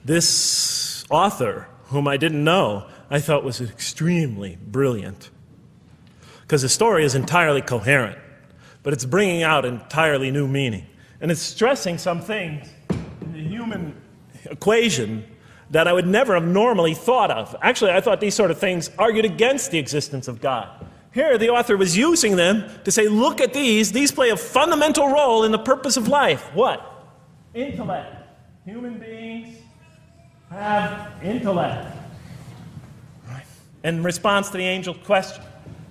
this author, whom I didn't know, I thought was extremely brilliant. Because the story is entirely coherent, but it's bringing out entirely new meaning. And it's stressing some things in the human equation that I would never have normally thought of. Actually, I thought these sort of things argued against the existence of God. Here, the author was using them to say, look at these. These play a fundamental role in the purpose of life. What? Intellect. Human beings have intellect. Right. In response to the angel's question,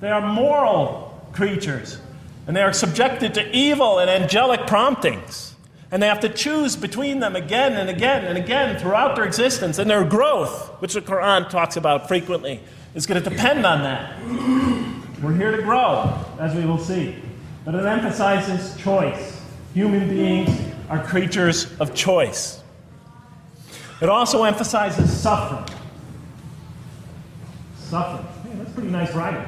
they are moral creatures, and they are subjected to evil and angelic promptings. And they have to choose between them again and again and again throughout their existence. And their growth, which the Quran talks about frequently, is going to depend on that. We're here to grow, as we will see. But it emphasizes choice. Human beings are creatures of choice. It also emphasizes suffering. Suffering. Hey, that's pretty nice writing.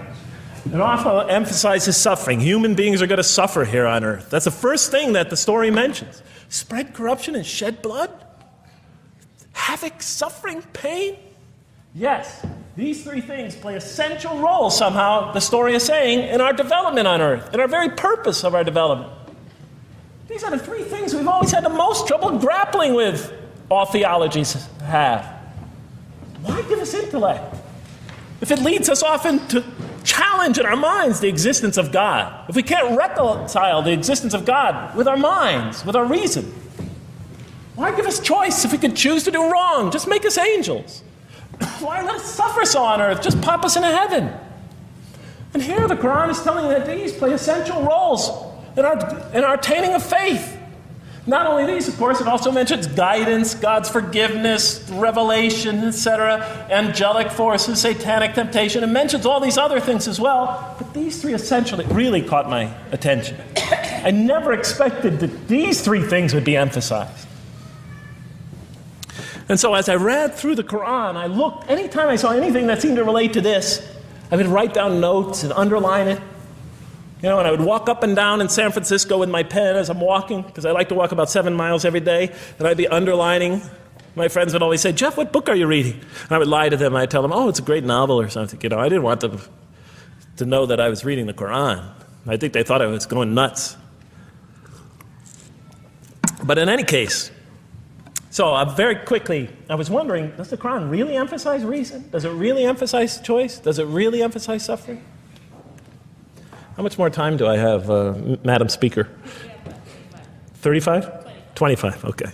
It also emphasizes suffering. Human beings are going to suffer here on earth. That's the first thing that the story mentions. Spread corruption and shed blood? Havoc, suffering, pain? Yes, these three things play an essential role somehow, the story is saying, in our development on earth, in our very purpose of our development. These are the three things we've always had the most trouble grappling with, all theologies have. Why give us intellect if it leads us often to challenge in our minds the existence of God? If we can't reconcile the existence of God with our minds, with our reason, why give us choice if we could choose to do wrong? Just make us angels. Why let us suffer so on earth? Just pop us into heaven. And here the Quran is telling you that these play essential roles in our attaining of faith. Not only these, of course, it also mentions guidance, God's forgiveness, revelation, etc., angelic forces, satanic temptation. It mentions all these other things as well, but these three essentially really caught my attention. I never expected that these three things would be emphasized. And so as I read through the Quran, I looked, anytime I saw anything that seemed to relate to this, I would write down notes and underline it. You know, and I would walk up and down in San Francisco with my pen as I'm walking, because I like to walk about 7 miles every day, and I'd be underlining. My friends would always say, "Jeff, what book are you reading?" And I would lie to them, and I'd tell them, "Oh, it's a great novel or something." You know, I didn't want them to know that I was reading the Quran. I think they thought I was going nuts. But in any case, so very quickly, I was wondering, does the Quran really emphasize reason? Does it really emphasize choice? Does it really emphasize suffering? How much more time do I have, Madam Speaker? 35? 25, okay.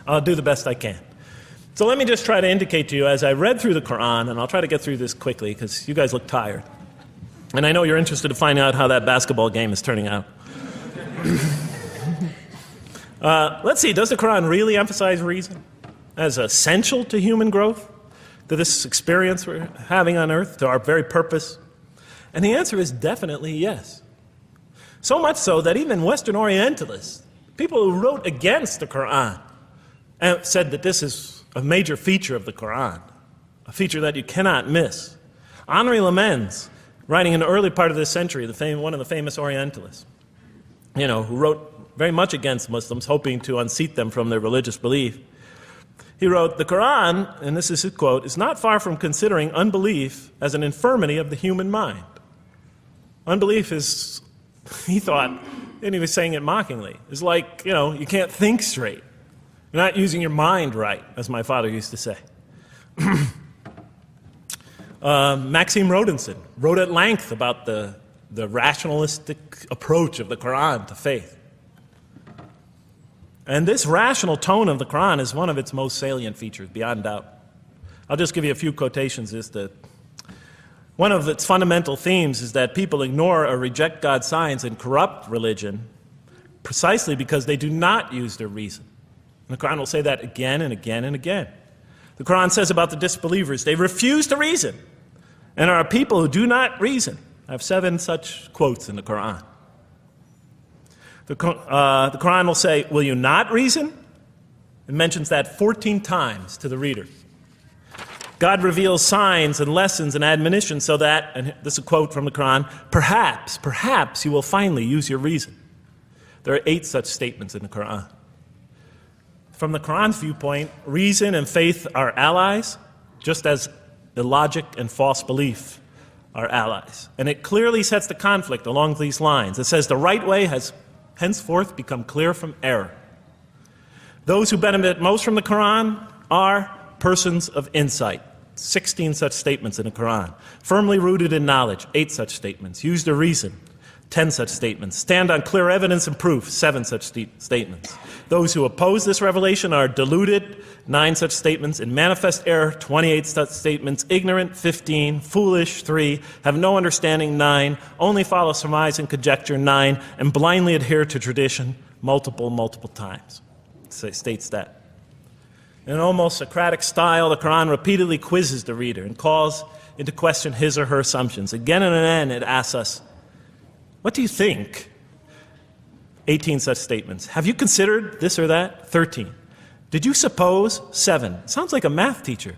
I'll do the best I can. So let me just try to indicate to you, as I read through the Quran, and I'll try to get through this quickly because you guys look tired. And I know you're interested to find out how that basketball game is turning out. Let's see, does the Quran really emphasize reason as essential to human growth, to this experience we're having on earth, to our very purpose? And the answer is definitely yes. So much so that even Western Orientalists, people who wrote against the Quran, said that this is a major feature of the Quran, a feature that you cannot miss. Henri Lemens, writing in the early part of this century, one of the famous Orientalists, you know, who wrote very much against Muslims, hoping to unseat them from their religious belief. He wrote, "The Quran," and this is his quote, "is not far from considering unbelief as an infirmity of the human mind." Unbelief is, he thought, and he was saying it mockingly, is like, you know, you can't think straight. You're not using your mind right, as my father used to say. Maxime Rodinson wrote at length about the rationalistic approach of the Quran to faith. And this rational tone of the Quran is one of its most salient features, beyond doubt. I'll just give you a few quotations. One of its fundamental themes is that people ignore or reject God's signs and corrupt religion precisely because they do not use their reason. And the Quran will say that again and again and again. The Quran says about the disbelievers, they refuse to reason and are a people who do not reason. I have 7 such quotes in the Quran. The Quran will say, "Will you not reason?" It mentions that 14 times to the reader. God reveals signs and lessons and admonitions so that, and this is a quote from the Quran, perhaps you will finally use your reason. There are 8 such statements in the Quran. From the Quran's viewpoint, reason and faith are allies, just as illogic and false belief are allies. And it clearly sets the conflict along these lines. It says the right way has henceforth become clear from error. Those who benefit most from the Quran are persons of insight. 16 such statements in the Quran. Firmly rooted in knowledge, 8 such statements. Use their reason, 10 such statements. Stand on clear evidence and proof, 7 such statements. Those who oppose this revelation are deluded, 9 such statements. In manifest error, 28 such statements. Ignorant, 15. Foolish, 3. Have no understanding, 9. Only follow surmise and conjecture, 9. And blindly adhere to tradition, multiple times. It states that. In an almost Socratic style, the Quran repeatedly quizzes the reader and calls into question his or her assumptions. Again and again, it asks us, what do you think? 18 such statements. Have you considered this or that? 13. Did you suppose? 7. Sounds like a math teacher.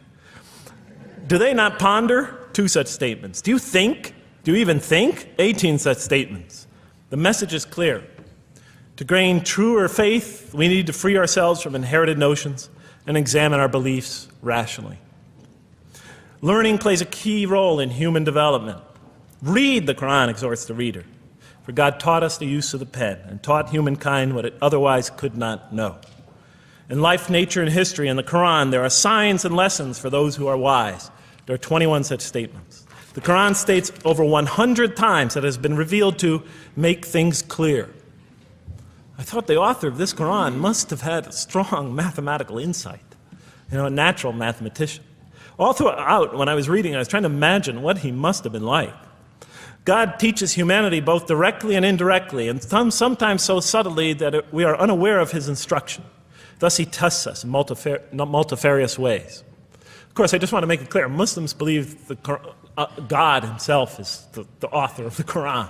Do they not ponder? 2 such statements. Do you think? Do you even think? 18 such statements. The message is clear. To gain truer faith, we need to free ourselves from inherited notions and examine our beliefs rationally. Learning plays a key role in human development. Read, the Quran exhorts the reader. For God taught us the use of the pen and taught humankind what it otherwise could not know. In life, nature, and history, in the Quran, there are signs and lessons for those who are wise. There are 21 such statements. The Quran states over 100 times that it has been revealed to make things clear. I thought the author of this Quran must have had a strong mathematical insight, a natural mathematician. All throughout, when I was reading, I was trying to imagine what he must have been like. God teaches humanity both directly and indirectly, and sometimes so subtly that we are unaware of his instruction. Thus, he tests us in multifarious ways. Of course, I just want to make it clear, Muslims believe God himself is the author of the Quran.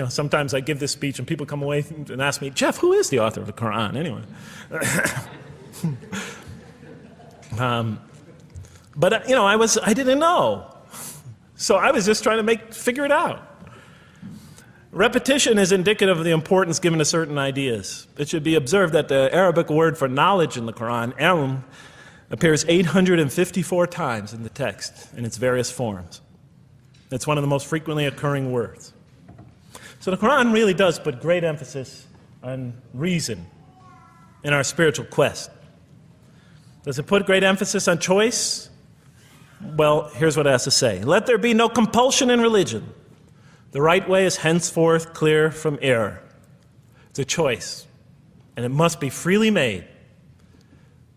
Sometimes I give this speech and people come away and ask me, Jeff, who is the author of the Quran anyway? But I didn't know. So I was just trying to figure it out. Repetition is indicative of the importance given to certain ideas. It should be observed that the Arabic word for knowledge in the Quran, ilm, appears 854 times in the text in its various forms. It's one of the most frequently occurring words. So the Quran really does put great emphasis on reason in our spiritual quest. Does it put great emphasis on choice? Well, here's what it has to say. Let there be no compulsion in religion. The right way is henceforth clear from error. It's a choice, and it must be freely made.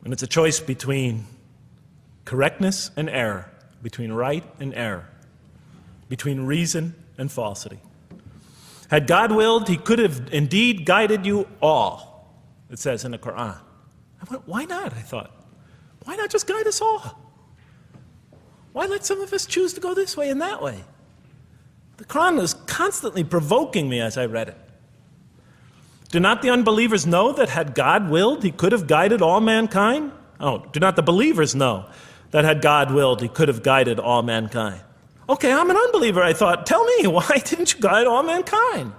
And it's a choice between correctness and error, between right and error, between reason and falsity. Had God willed, he could have indeed guided you all, it says in the Quran. I went, why not? I thought. Why not just guide us all? Why let some of us choose to go this way and that way? The Quran was constantly provoking me as I read it. Do not the unbelievers know that had God willed, he could have guided all mankind? Oh, do not the believers know that had God willed, he could have guided all mankind? Okay, I'm an unbeliever, I thought. Tell me, why didn't you guide all mankind?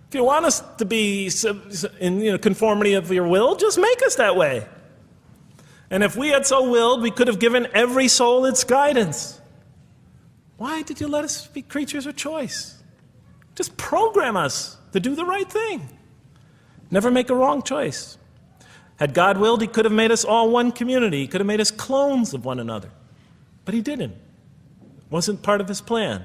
If you want us to be in conformity of your will, just make us that way. And if we had so willed, we could have given every soul its guidance. Why did you let us be creatures of choice? Just program us to do the right thing. Never make a wrong choice. Had God willed, he could have made us all one community. He could have made us clones of one another. But he didn't. It wasn't part of his plan.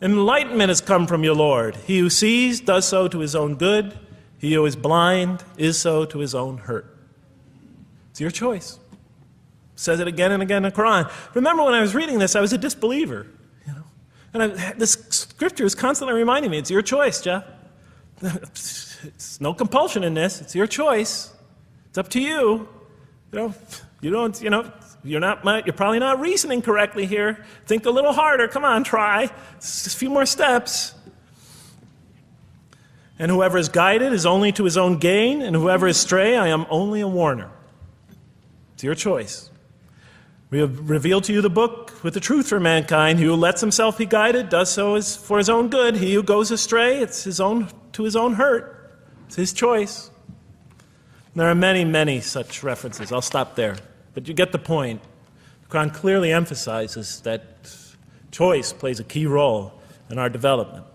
Enlightenment has come from your Lord. He who sees does so to his own good. He who is blind is so to his own hurt. It's your choice. Says it again and again in the Quran. Remember when I was reading this, I was a disbeliever. And this scripture is constantly reminding me, it's your choice, Jeff. It's no compulsion in this. It's your choice. It's up to you. You're probably not reasoning correctly here. Think a little harder. Come on, try. It's just a few more steps. And whoever is guided is only to his own gain, and whoever is stray, I am only a warner. It's your choice. We have revealed to you the book with the truth for mankind. He who lets himself be guided does so for his own good. He who goes astray, it's to his own hurt. It's his choice. There are many, many such references. I'll stop there. But you get the point. The Quran clearly emphasizes that choice plays a key role in our development.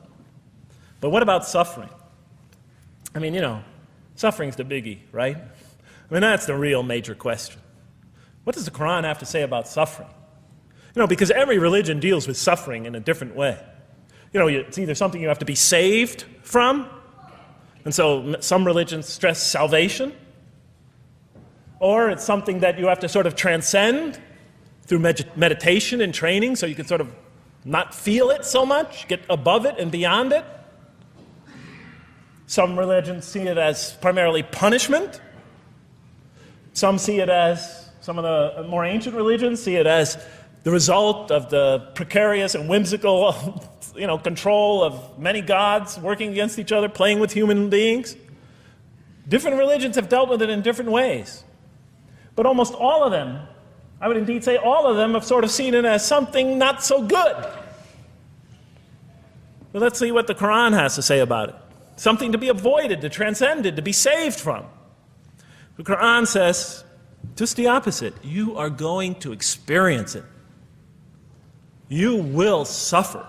But what about suffering? Suffering's the biggie, right? That's the real major question. What does the Quran have to say about suffering? Because every religion deals with suffering in a different way. It's either something you have to be saved from, and so some religions stress salvation, or it's something that you have to sort of transcend through meditation and training, so you can sort of not feel it so much, get above it and beyond it. Some religions see it as primarily punishment. Some of the more ancient religions see it as the result of the precarious and whimsical, control of many gods working against each other, playing with human beings. Different religions have dealt with it in different ways. But almost all of them, I would indeed say all of them, have sort of seen it as something not so good. But let's see what the Quran has to say about it. Something to be avoided, to transcended, to be saved from. The Quran says just the opposite. You are going to experience it. You will suffer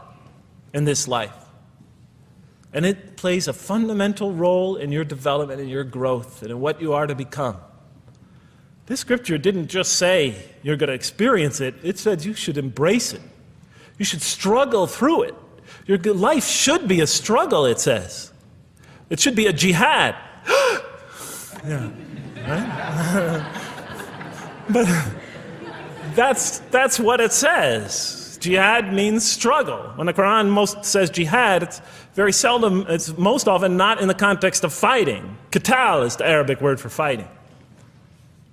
in this life. And it plays a fundamental role in your development and your growth and in what you are to become. This scripture didn't just say you're going to experience it. It said you should embrace it. You should struggle through it. Your life should be a struggle, it says. It should be a jihad. Yeah, right? But that's what it says. Jihad means struggle. When the Quran most says jihad, it's very seldom, it's most often not in the context of fighting. Qital is the Arabic word for fighting.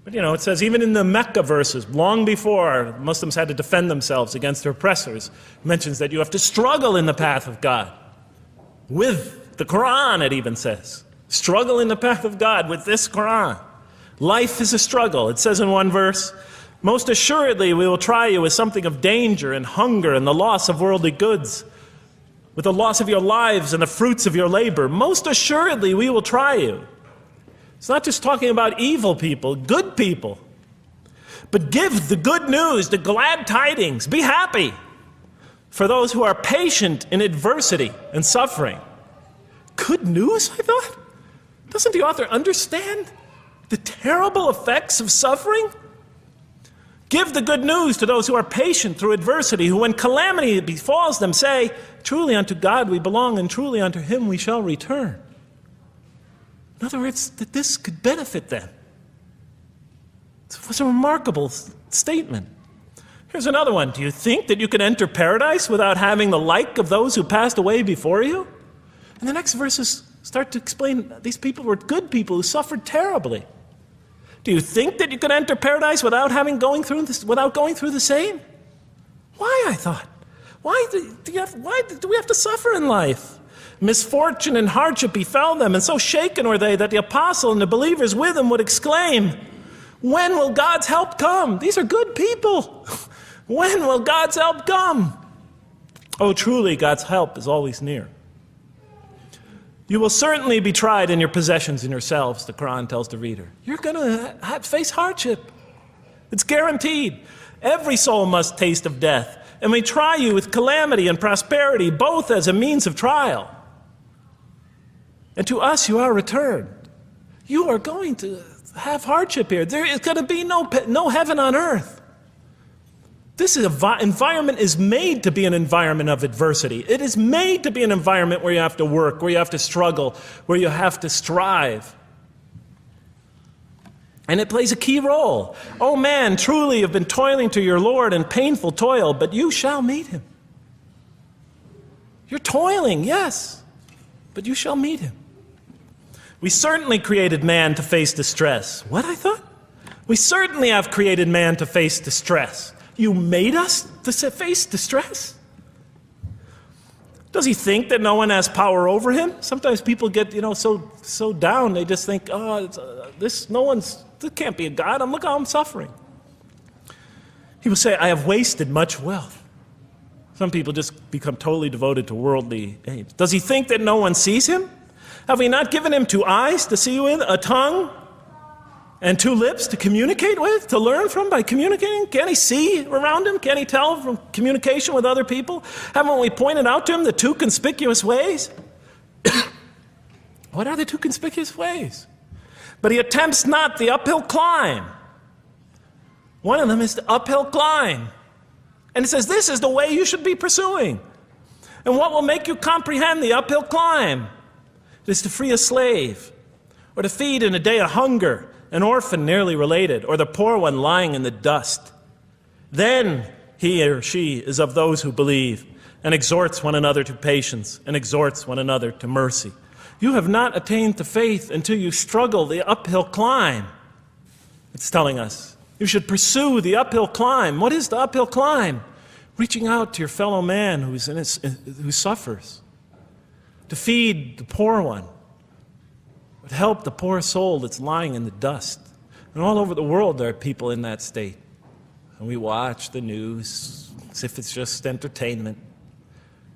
But it says even in the Mecca verses, long before Muslims had to defend themselves against their oppressors, it mentions that you have to struggle in the path of God. With the Quran, it even says. Struggle in the path of God with this Quran. Life is a struggle. It says in one verse, most assuredly we will try you with something of danger and hunger and the loss of worldly goods, with the loss of your lives and the fruits of your labor. Most assuredly we will try you. It's not just talking about evil people, good people. But give the good news, the glad tidings. Be happy for those who are patient in adversity and suffering. Good news, I thought? Doesn't the author understand the terrible effects of suffering? Give the good news to those who are patient through adversity, who when calamity befalls them say, truly unto God we belong and truly unto him we shall return. In other words, that this could benefit them. It was a remarkable statement. Here's another one. Do you think that you can enter paradise without having the like of those who passed away before you? And the next verses start to explain these people were good people who suffered terribly. Do you think that you can enter paradise without going through the same? Why, I thought? Why do we have to suffer in life? Misfortune and hardship befell them, and so shaken were they that the apostle and the believers with him would exclaim, when will God's help come? These are good people. When will God's help come? Oh, truly, God's help is always near. You will certainly be tried in your possessions and yourselves, the Quran tells the reader. You're going to face hardship. It's guaranteed. Every soul must taste of death, and we try you with calamity and prosperity, both as a means of trial. And to us you are returned. You are going to have hardship here. There is going to be no heaven on earth. This environment is made to be an environment of adversity. It is made to be an environment where you have to work, where you have to struggle, where you have to strive. And it plays a key role. Oh man, truly you've been toiling to your Lord in painful toil, but you shall meet him. You're toiling, yes, but you shall meet him. We certainly created man to face distress. What, I thought? We certainly have created man to face distress. You made us to face distress? Does he think that no one has power over him? Sometimes people get, so down, they just think, this can't be a God. Look how I'm suffering. He will say, I have wasted much wealth. Some people just become totally devoted to worldly aims. Does he think that no one sees him? Have we not given him 2 eyes to see with, a tongue, and 2 lips to communicate with, to learn from by communicating? Can't he see around him? Can't he tell from communication with other people? Haven't we pointed out to him the 2 conspicuous ways? What are the 2 conspicuous ways? But he attempts not the uphill climb. One of them is the uphill climb. And it says this is the way you should be pursuing. And what will make you comprehend the uphill climb? It is to free a slave, or to feed in a day of hunger, an orphan nearly related, or the poor one lying in the dust. Then he or she is of those who believe, and exhorts one another to patience, and exhorts one another to mercy. You have not attained to faith until you struggle the uphill climb. It's telling us you should pursue the uphill climb. What is the uphill climb? Reaching out to your fellow man who suffers. To feed the poor one. But help the poor soul that's lying in the dust. And all over the world there are people in that state. And we watch the news as if it's just entertainment.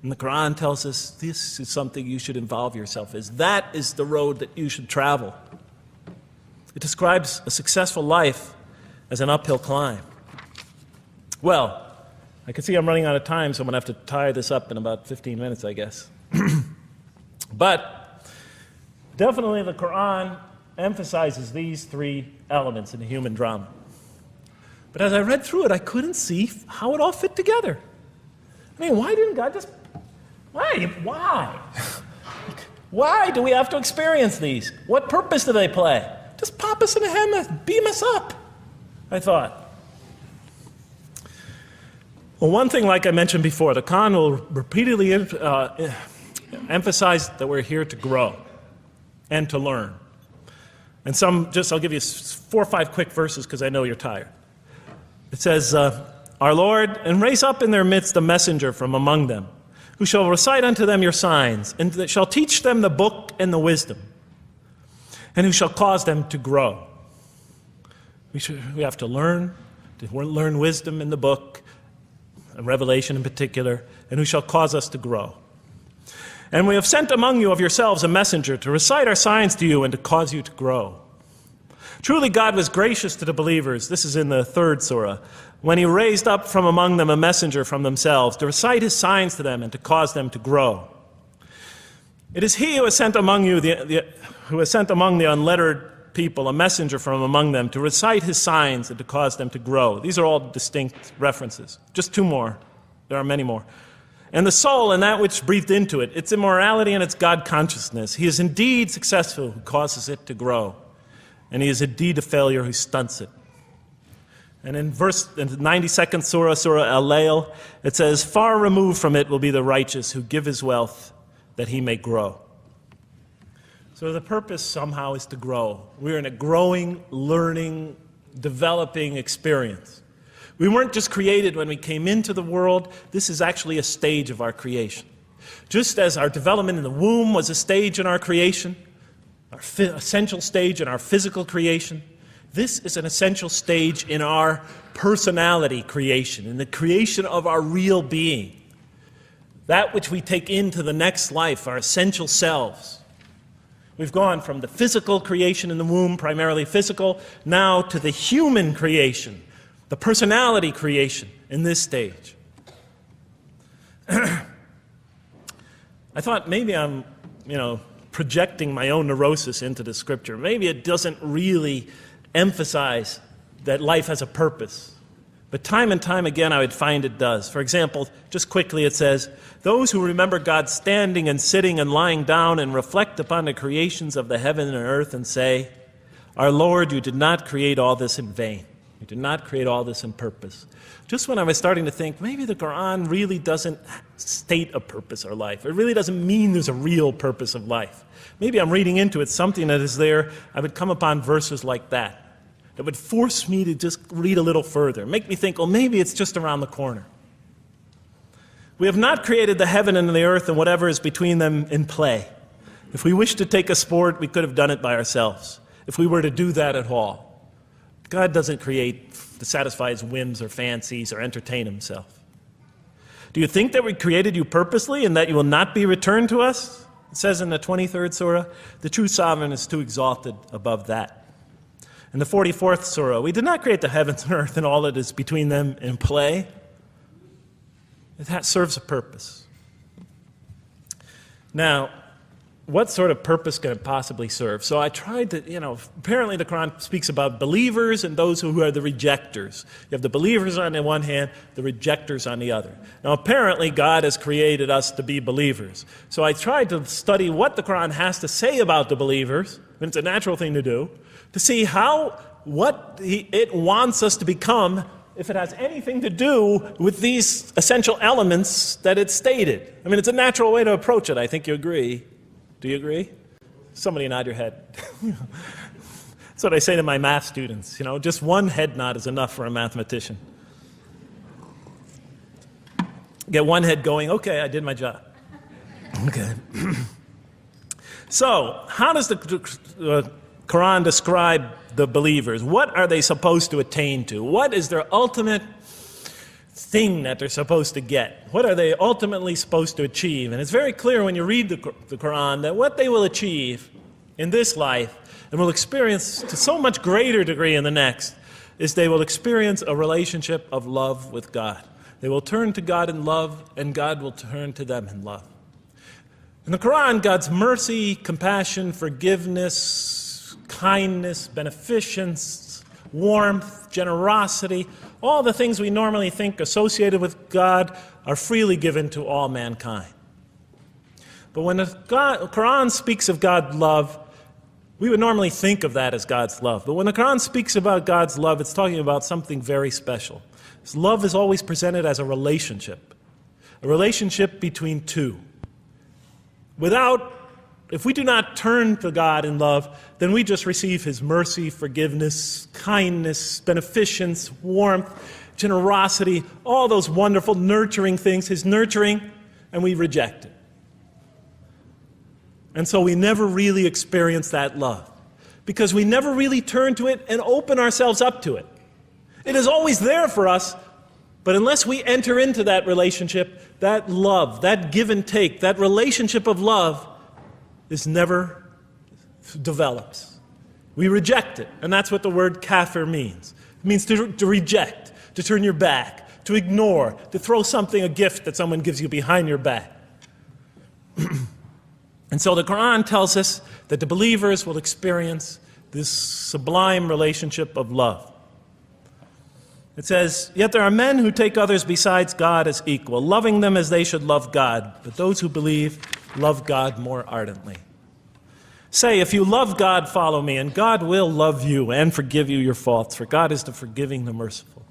And the Quran tells us this is something you should involve yourself in. That is the road that you should travel. It describes a successful life as an uphill climb. Well, I can see I'm running out of time, so I'm going to have to tie this up in about 15 minutes, I guess. But definitely the Quran emphasizes these three elements in the human drama. But as I read through it, I couldn't see how it all fit together. I mean, why didn't God just... Why? Why do we have to experience these? What purpose do they play? Just pop us in the head, beam us up, I thought. Well, one thing, like I mentioned before, the Quran will repeatedly emphasize that we're here to grow and to learn. And I'll give you 4 or 5 quick verses because I know you're tired. It says, Our Lord, and raise up in their midst a messenger from among them, who shall recite unto them your signs, and that shall teach them the book and the wisdom, and who shall cause them to grow. We have to learn wisdom in the book, and Revelation in particular, and who shall cause us to grow. And we have sent among you of yourselves a messenger to recite our signs to you and to cause you to grow. Truly God was gracious to the believers, this is in the 3rd surah, when he raised up from among them a messenger from themselves to recite his signs to them and to cause them to grow. It is he who has sent among you, who has sent among the unlettered people a messenger from among them to recite his signs and to cause them to grow. These are all distinct references. Just 2 more. There are many more. And the soul and that which breathed into it, its immorality and its God consciousness. He is indeed successful who causes it to grow. And he is indeed a failure who stunts it. And in the 92nd surah, Surah Al-Layl, it says, Far removed from it will be the righteous who give his wealth that he may grow. So the purpose somehow is to grow. We're in a growing, learning, developing experience. We weren't just created when we came into the world. This is actually a stage of our creation. Just as our development in the womb was a stage in our creation, our essential stage in our physical creation, this is an essential stage in our personality creation, in the creation of our real being. That which we take into the next life, our essential selves. We've gone from the physical creation in the womb, primarily physical, now to the human creation, the personality creation in this stage. I thought maybe I'm, projecting my own neurosis into the scripture. Maybe it doesn't really emphasize that life has a purpose. But time and time again, I would find it does. For example, just quickly it says, those who remember God standing and sitting and lying down and reflect upon the creations of the heaven and earth and say, Our Lord, you did not create all this in vain. You did not create all this in purpose. Just when I was starting to think, maybe the Quran really doesn't state a purpose of life. It really doesn't mean there's a real purpose of life. Maybe I'm reading into it something that is there. I would come upon verses like that would force me to just read a little further, make me think, well, maybe it's just around the corner. We have not created the heaven and the earth and whatever is between them in play. If we wished to take a sport, we could have done it by ourselves, if we were to do that at all. God doesn't create to satisfy his whims or fancies or entertain himself. Do you think that we created you purposely and that you will not be returned to us? It says in the 23rd surah, the true sovereign is too exalted above that. In the 44th surah, we did not create the heavens and earth and all that is between them in play. That serves a purpose. Now, what sort of purpose can it possibly serve? So I tried to, apparently the Quran speaks about believers and those who are the rejectors. You have the believers on the one hand, the rejectors on the other. Now apparently God has created us to be believers. So I tried to study what the Quran has to say about the believers, and it's a natural thing to do, to see what it wants us to become, if it has anything to do with these essential elements that it stated. I mean, it's a natural way to approach it. I think you agree. Do you agree? Somebody nod your head. That's what I say to my math students. Just one head nod is enough for a mathematician. Get one head going, okay, I did my job. Okay. So, how does the Quran describe the believers? What are they supposed to attain to? What is their ultimate thing that they're supposed to get? What are they ultimately supposed to achieve? And it's very clear when you read the Quran that what they will achieve in this life and will experience to so much greater degree in the next is they will experience a relationship of love with God. They will turn to God in love and God will turn to them in love. In the Quran, God's mercy, compassion, forgiveness, kindness, beneficence, warmth, generosity, all the things we normally think associated with God are freely given to all mankind. But when the Quran speaks of God's love, we would normally think of that as God's love. But when the Quran speaks about God's love, it's talking about something very special. His love is always presented as a relationship between two. If we do not turn to God in love, then we just receive His mercy, forgiveness, kindness, beneficence, warmth, generosity, all those wonderful nurturing things, His nurturing, and we reject it. And so we never really experience that love, because we never really turn to it and open ourselves up to it. It is always there for us, but unless we enter into that relationship, that love, that give and take, that relationship of love is never develops. We reject it, and that's what the word kafir means. It means to reject, to turn your back, to ignore, to throw something, a gift that someone gives you behind your back. And so the Quran tells us that the believers will experience this sublime relationship of love. It says, "Yet there are men who take others besides God as equal, loving them as they should love God. But those who believe love God more ardently. Say, if you love God, follow me, and God will love you and forgive you your faults, for God is the forgiving, the merciful.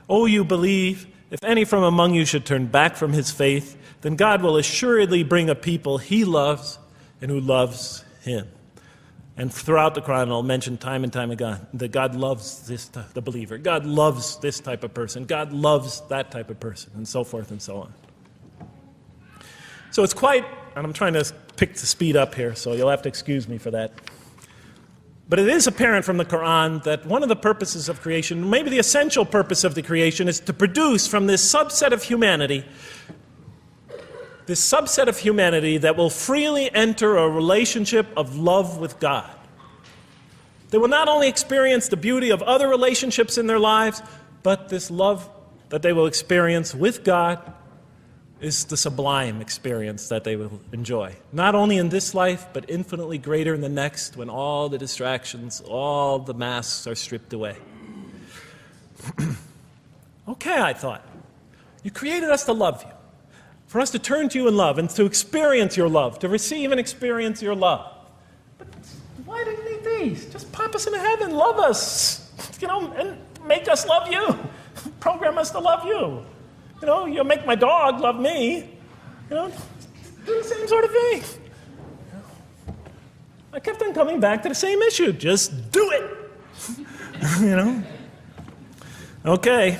O you believe, if any from among you should turn back from his faith, then God will assuredly bring a people He loves and who loves Him." And throughout the Quran, I'll mention time and time again that God loves the believer. God loves this type of person. God loves that type of person, and so forth and so on. So it's quite, and I'm trying to pick the speed up here, so you'll have to excuse me for that. But it is apparent from the Quran that one of the purposes of creation, maybe the essential purpose of the creation, is to produce from this subset of humanity that will freely enter a relationship of love with God. They will not only experience the beauty of other relationships in their lives, but this love that they will experience with God is the sublime experience that they will enjoy. Not only in this life, but infinitely greater in the next, when all the distractions, all the masks are stripped away. Okay, I thought, you created us to love you, for us to turn to you in love and to experience your love, to receive and experience your love. But why do you need these? Just pop us into heaven, love us, and make us love you. Program us to love you. You'll make my dog love me. Do the same sort of thing. I kept on coming back to the same issue. Just do it. Okay.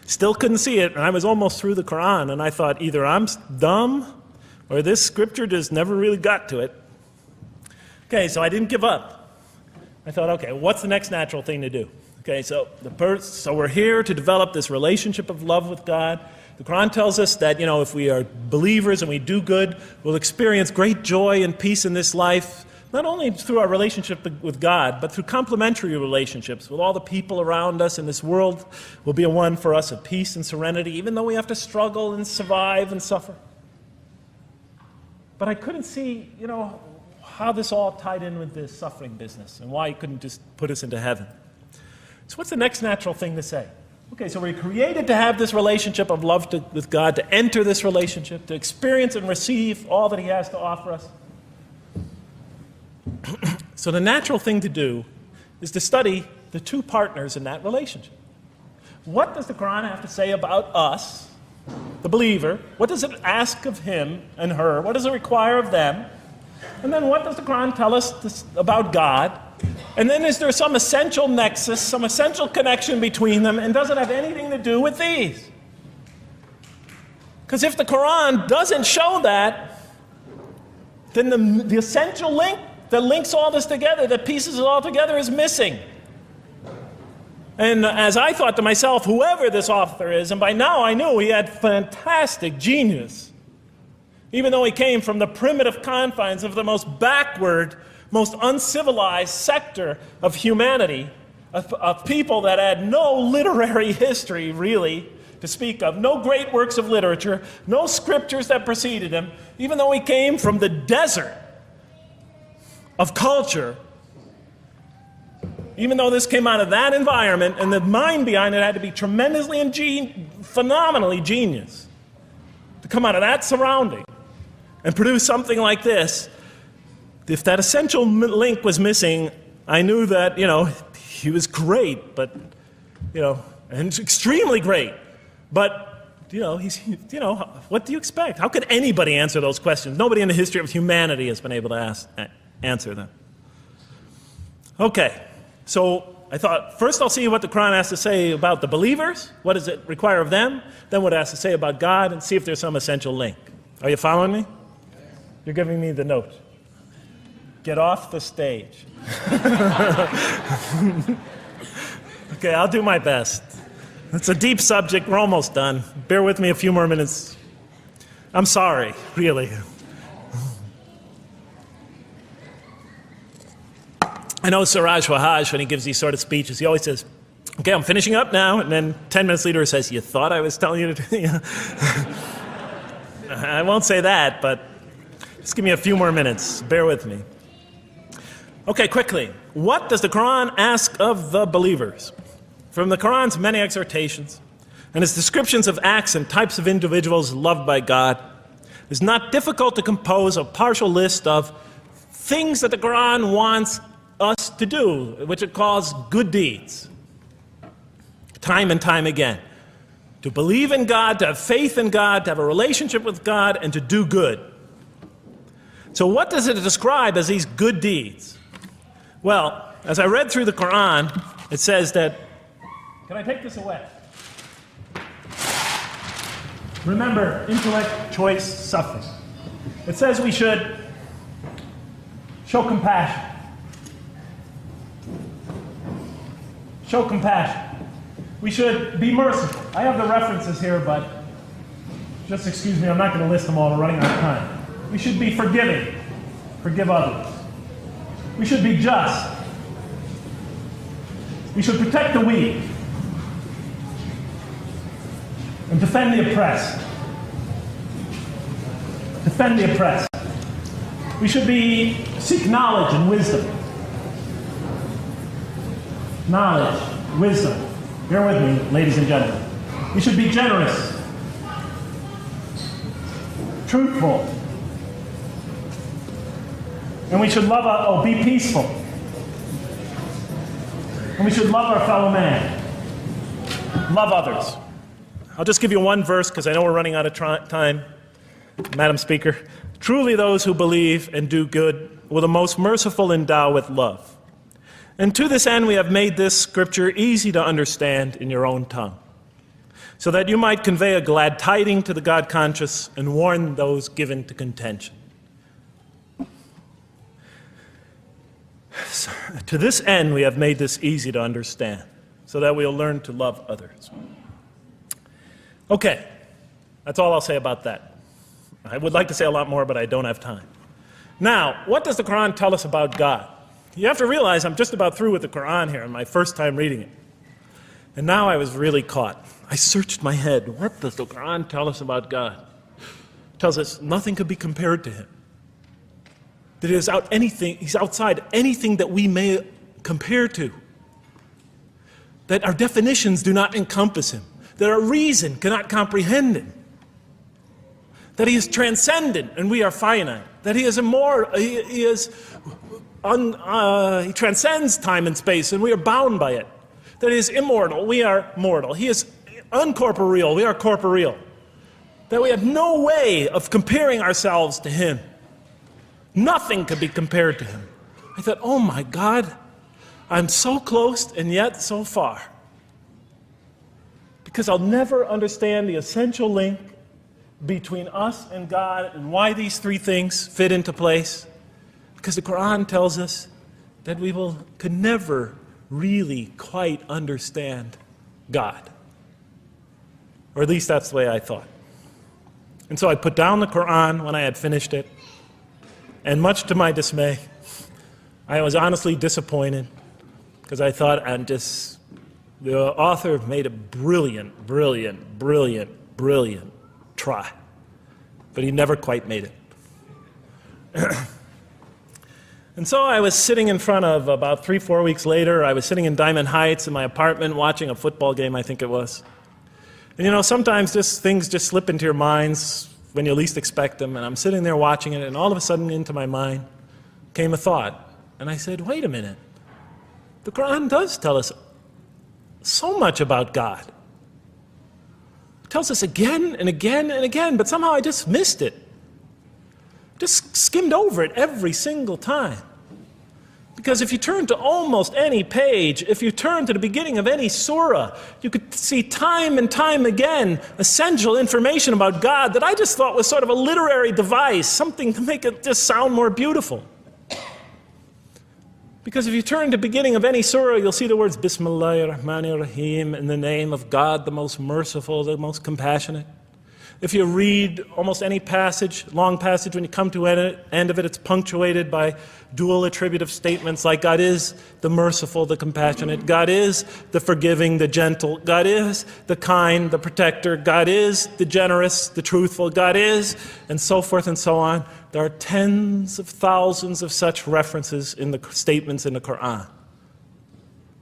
Still couldn't see it, and I was almost through the Quran, and I thought either I'm dumb or this scripture just never really got to it. Okay, so I didn't give up. I thought, okay, what's the next natural thing to do? Okay, so we're here to develop this relationship of love with God. The Quran tells us that, if we are believers and we do good, we'll experience great joy and peace in this life, not only through our relationship with God, but through complementary relationships with all the people around us, and this world will be a one for us of peace and serenity, even though we have to struggle and survive and suffer. But I couldn't see, how this all tied in with this suffering business, and why He couldn't just put us into heaven. So what's the next natural thing to say? Okay, so we're created to have this relationship of love with God, to enter this relationship, to experience and receive all that He has to offer us. So the natural thing to do is to study the two partners in that relationship. What does the Quran have to say about us, the believer? What does it ask of him and her? What does it require of them? And then what does the Quran tell us about God? And then is there some essential nexus, some essential connection between them, and does it have anything to do with these? Because if the Quran doesn't show that, then the essential link that links all this together, that pieces it all together, is missing. And as I thought to myself, whoever this author is, and by now I knew he had fantastic genius, even though he came from the primitive confines of the most backward, most uncivilized sector of humanity, of people that had no literary history, really, to speak of, no great works of literature, no scriptures that preceded him, even though he came from the desert of culture, even though this came out of that environment, and the mind behind it had to be tremendously and phenomenally genius to come out of that surrounding and produce something like this. If that essential link was missing, I knew that, he was great, but, and extremely great. But, what do you expect? How could anybody answer those questions? Nobody in the history of humanity has been able to answer them. Okay, so I thought, first I'll see what the Quran has to say about the believers. What does it require of them? Then what it has to say about God, and see if there's some essential link. Are you following me? You're giving me the note. Get off the stage. Okay, I'll do my best. It's a deep subject. We're almost done. Bear with me a few more minutes. I'm sorry, really. I know Siraj Wahaj, when he gives these sort of speeches, he always says, okay, I'm finishing up now, and then 10 minutes later he says, you thought I was telling you to... I won't say that, but just give me a few more minutes. Bear with me. Okay, quickly. What does the Quran ask of the believers? From the Quran's many exhortations and its descriptions of acts and types of individuals loved by God, it's not difficult to compose a partial list of things that the Quran wants us to do, which it calls good deeds, time and time again. To believe in God, to have faith in God, to have a relationship with God, and to do good. So what does it describe as these good deeds? Well, as I read through the Quran, it says that... Can I take this away? Remember, intellect, choice, suffering. It says we should show compassion. Show compassion. We should be merciful. I have the references here, but just excuse me, I'm not going to list them all. We're running out of time. We should be forgiving. Forgive others. We should be just. We should protect the weak and defend the oppressed. Defend the oppressed. We should seek knowledge and wisdom. Knowledge, wisdom. Bear with me, ladies and gentlemen. We should be generous, truthful, and we should be peaceful. And we should love our fellow man. Love others. I'll just give you one verse because I know we're running out of time, Madam Speaker. Truly those who believe and do good will the most merciful endow with love. And to this end we have made this scripture easy to understand in your own tongue, so that you might convey a glad tiding to the God-conscious and warn those given to contention. So, to this end we have made this easy to understand, so that we'll learn to love others. Okay, that's all I'll say about that. I would like to say a lot more, but I don't have time. Now, what does the Quran tell us about God? You have to realize I'm just about through with the Quran here, my first time reading it. And now I was really caught. I searched my head. What does the Quran tell us about God? It tells us nothing could be compared to him. That he's outside anything that we may compare to. That our definitions do not encompass him. That our reason cannot comprehend him. That he is transcendent and we are finite. That he is immortal. He transcends time and space and we are bound by it. That he is immortal, we are mortal. He is uncorporeal, we are corporeal. That we have no way of comparing ourselves to him. Nothing could be compared to him. I thought, oh my God, I'm so close and yet so far. Because I'll never understand the essential link between us and God and why these three things fit into place. Because the Quran tells us that we could never really quite understand God. Or at least that's the way I thought. And so I put down the Quran when I had finished it. And much to my dismay, I was honestly disappointed because I thought The author made a brilliant try, but he never quite made it. And so I was sitting in front of, about 3-4 weeks later, I was sitting in Diamond Heights in my apartment watching a football game, I think it was. And you know, sometimes things just slip into your minds when you least expect them, and I'm sitting there watching it, and all of a sudden into my mind came a thought. And I said, wait a minute. The Quran does tell us so much about God. It tells us again and again and again, but somehow I just missed it. Just skimmed over it every single time. Because if you turn to almost any page, if you turn to the beginning of any surah, you could see time and time again essential information about God that I just thought was sort of a literary device, something to make it just sound more beautiful. Because if you turn to the beginning of any surah, you'll see the words Bismillahir Rahmanir Rahim, in the name of God, the most merciful, the most compassionate. If you read almost any passage, long passage, when you come to the end of it, it's punctuated by dual attributive statements like God is the merciful, the compassionate, God is the forgiving, the gentle, God is the kind, the protector, God is the generous, the truthful, God is, and so forth and so on. There are tens of thousands of such references in the statements in the Quran.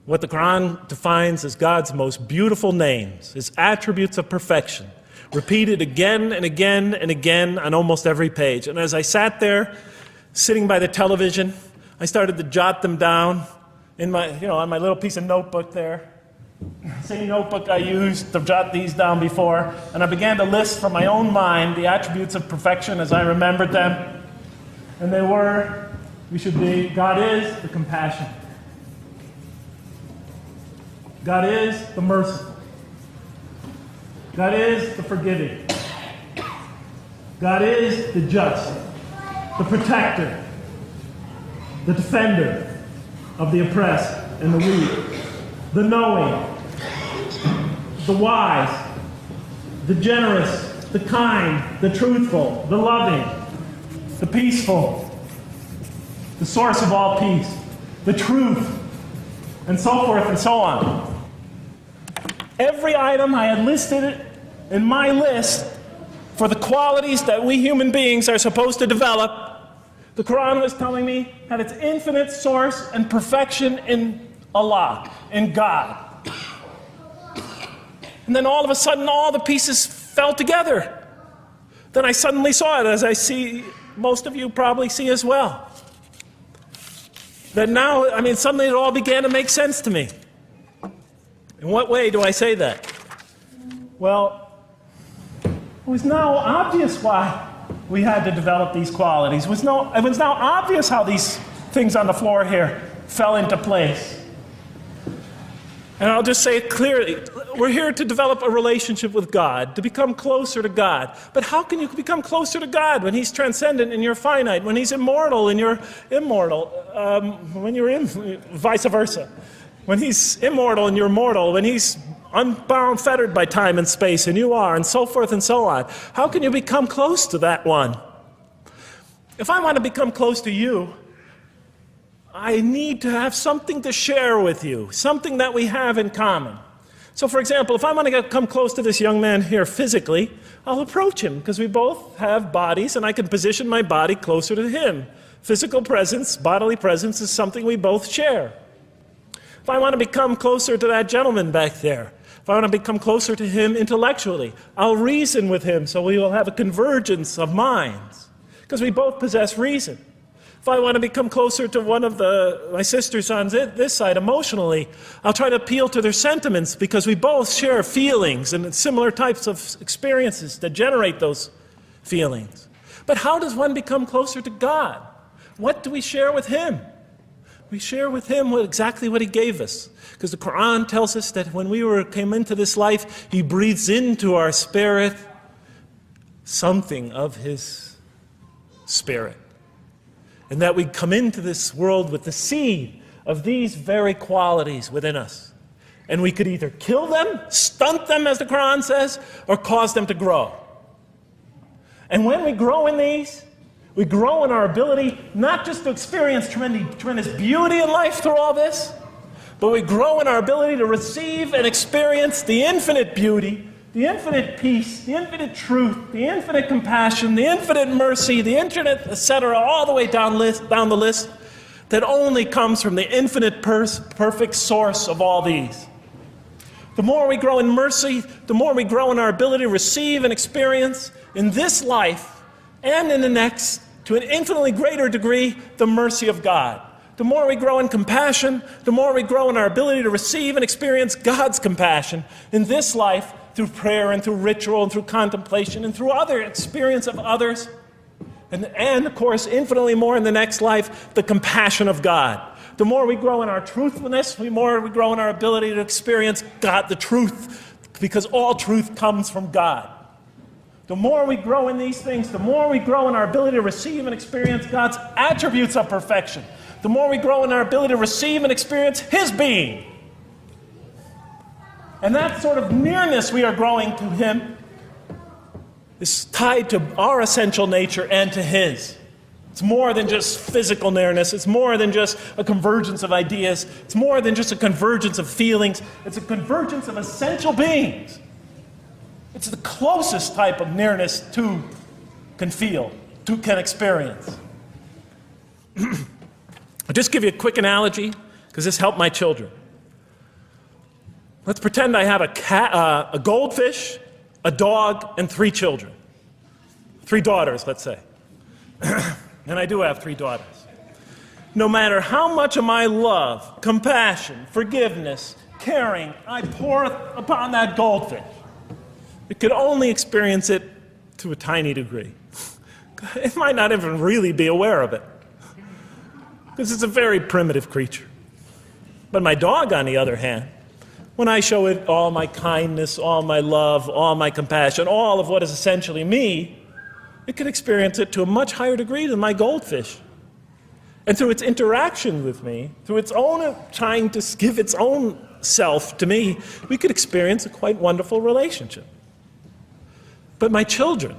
What the Quran defines as God's most beautiful names, His attributes of perfection, repeated again and again and again on almost every page. And as I sat there, sitting by the television, I started to jot them down in my, on my little piece of notebook there. Same notebook I used to jot these down before. And I began to list from my own mind the attributes of perfection as I remembered them. And they were, God is the compassionate. God is the merciful. God is the forgiving. God is the just, the protector, the defender of the oppressed and the weak, the knowing, the wise, the generous, the kind, the truthful, the loving, the peaceful, the source of all peace, the truth, and so forth and so on. Every item I had listed in my list for the qualities that we human beings are supposed to develop, the Quran was telling me had its infinite source and perfection in Allah, in God. And then all of a sudden, all the pieces fell together. Then I suddenly saw it, as I see most of you probably see as well. That now, suddenly it all began to make sense to me. In what way do I say that? Well, it was now obvious why we had to develop these qualities. It was now obvious how these things on the floor here fell into place. And I'll just say it clearly. We're here to develop a relationship with God, to become closer to God. But how can you become closer to God when He's transcendent and you're finite, when He's immortal and you're immortal, vice versa? When He's immortal and you're mortal, when He's unbound, fettered by time and space, and you are, and so forth and so on. How can you become close to that one? If I want to become close to you, I need to have something to share with you, something that we have in common. So for example, if I want to come close to this young man here physically, I'll approach him, because we both have bodies, and I can position my body closer to him. Physical presence, bodily presence, is something we both share. If I want to become closer to that gentleman back there, if I want to become closer to him intellectually, I'll reason with him so we will have a convergence of minds, because we both possess reason. If I want to become closer to one of my sisters on this side emotionally, I'll try to appeal to their sentiments, because we both share feelings and similar types of experiences that generate those feelings. But how does one become closer to God? What do we share with Him? We share with Him exactly what He gave us. Because the Quran tells us that when we came into this life, He breathes into our spirit something of His Spirit. And that we come into this world with the seed of these very qualities within us. And we could either kill them, stunt them, as the Quran says, or cause them to grow. And when we grow in these, we grow in our ability not just to experience tremendous beauty in life through all this, but we grow in our ability to receive and experience the infinite beauty, the infinite peace, the infinite truth, the infinite compassion, the infinite mercy, the infinite, etc., all the way down the list, that only comes from the infinite perfect source of all these. The more we grow in mercy, the more we grow in our ability to receive and experience in this life and in the next, to an infinitely greater degree, the mercy of God. The more we grow in compassion, the more we grow in our ability to receive and experience God's compassion in this life through prayer and through ritual and through contemplation and through other experience of others. And of course, infinitely more in the next life, the compassion of God. The more we grow in our truthfulness, the more we grow in our ability to experience God, the truth, because all truth comes from God. The more we grow in these things, the more we grow in our ability to receive and experience God's attributes of perfection. The more we grow in our ability to receive and experience His being. And that sort of nearness we are growing to Him is tied to our essential nature and to His. It's more than just physical nearness. It's more than just a convergence of ideas. It's more than just a convergence of feelings. It's a convergence of essential beings. It's the closest type of nearness two can feel, two can experience. I'll just give you a quick analogy, because this helped my children. Let's pretend I have a goldfish, a dog, and 3 children. 3 daughters, let's say. And I do have 3 daughters. No matter how much of my love, compassion, forgiveness, caring I pour upon that goldfish, it could only experience it to a tiny degree. It might not even really be aware of it, because it's a very primitive creature. But my dog, on the other hand, when I show it all my kindness, all my love, all my compassion, all of what is essentially me, it can experience it to a much higher degree than my goldfish. And through its interaction with me, through its own trying to give its own self to me, we could experience a quite wonderful relationship. But my children,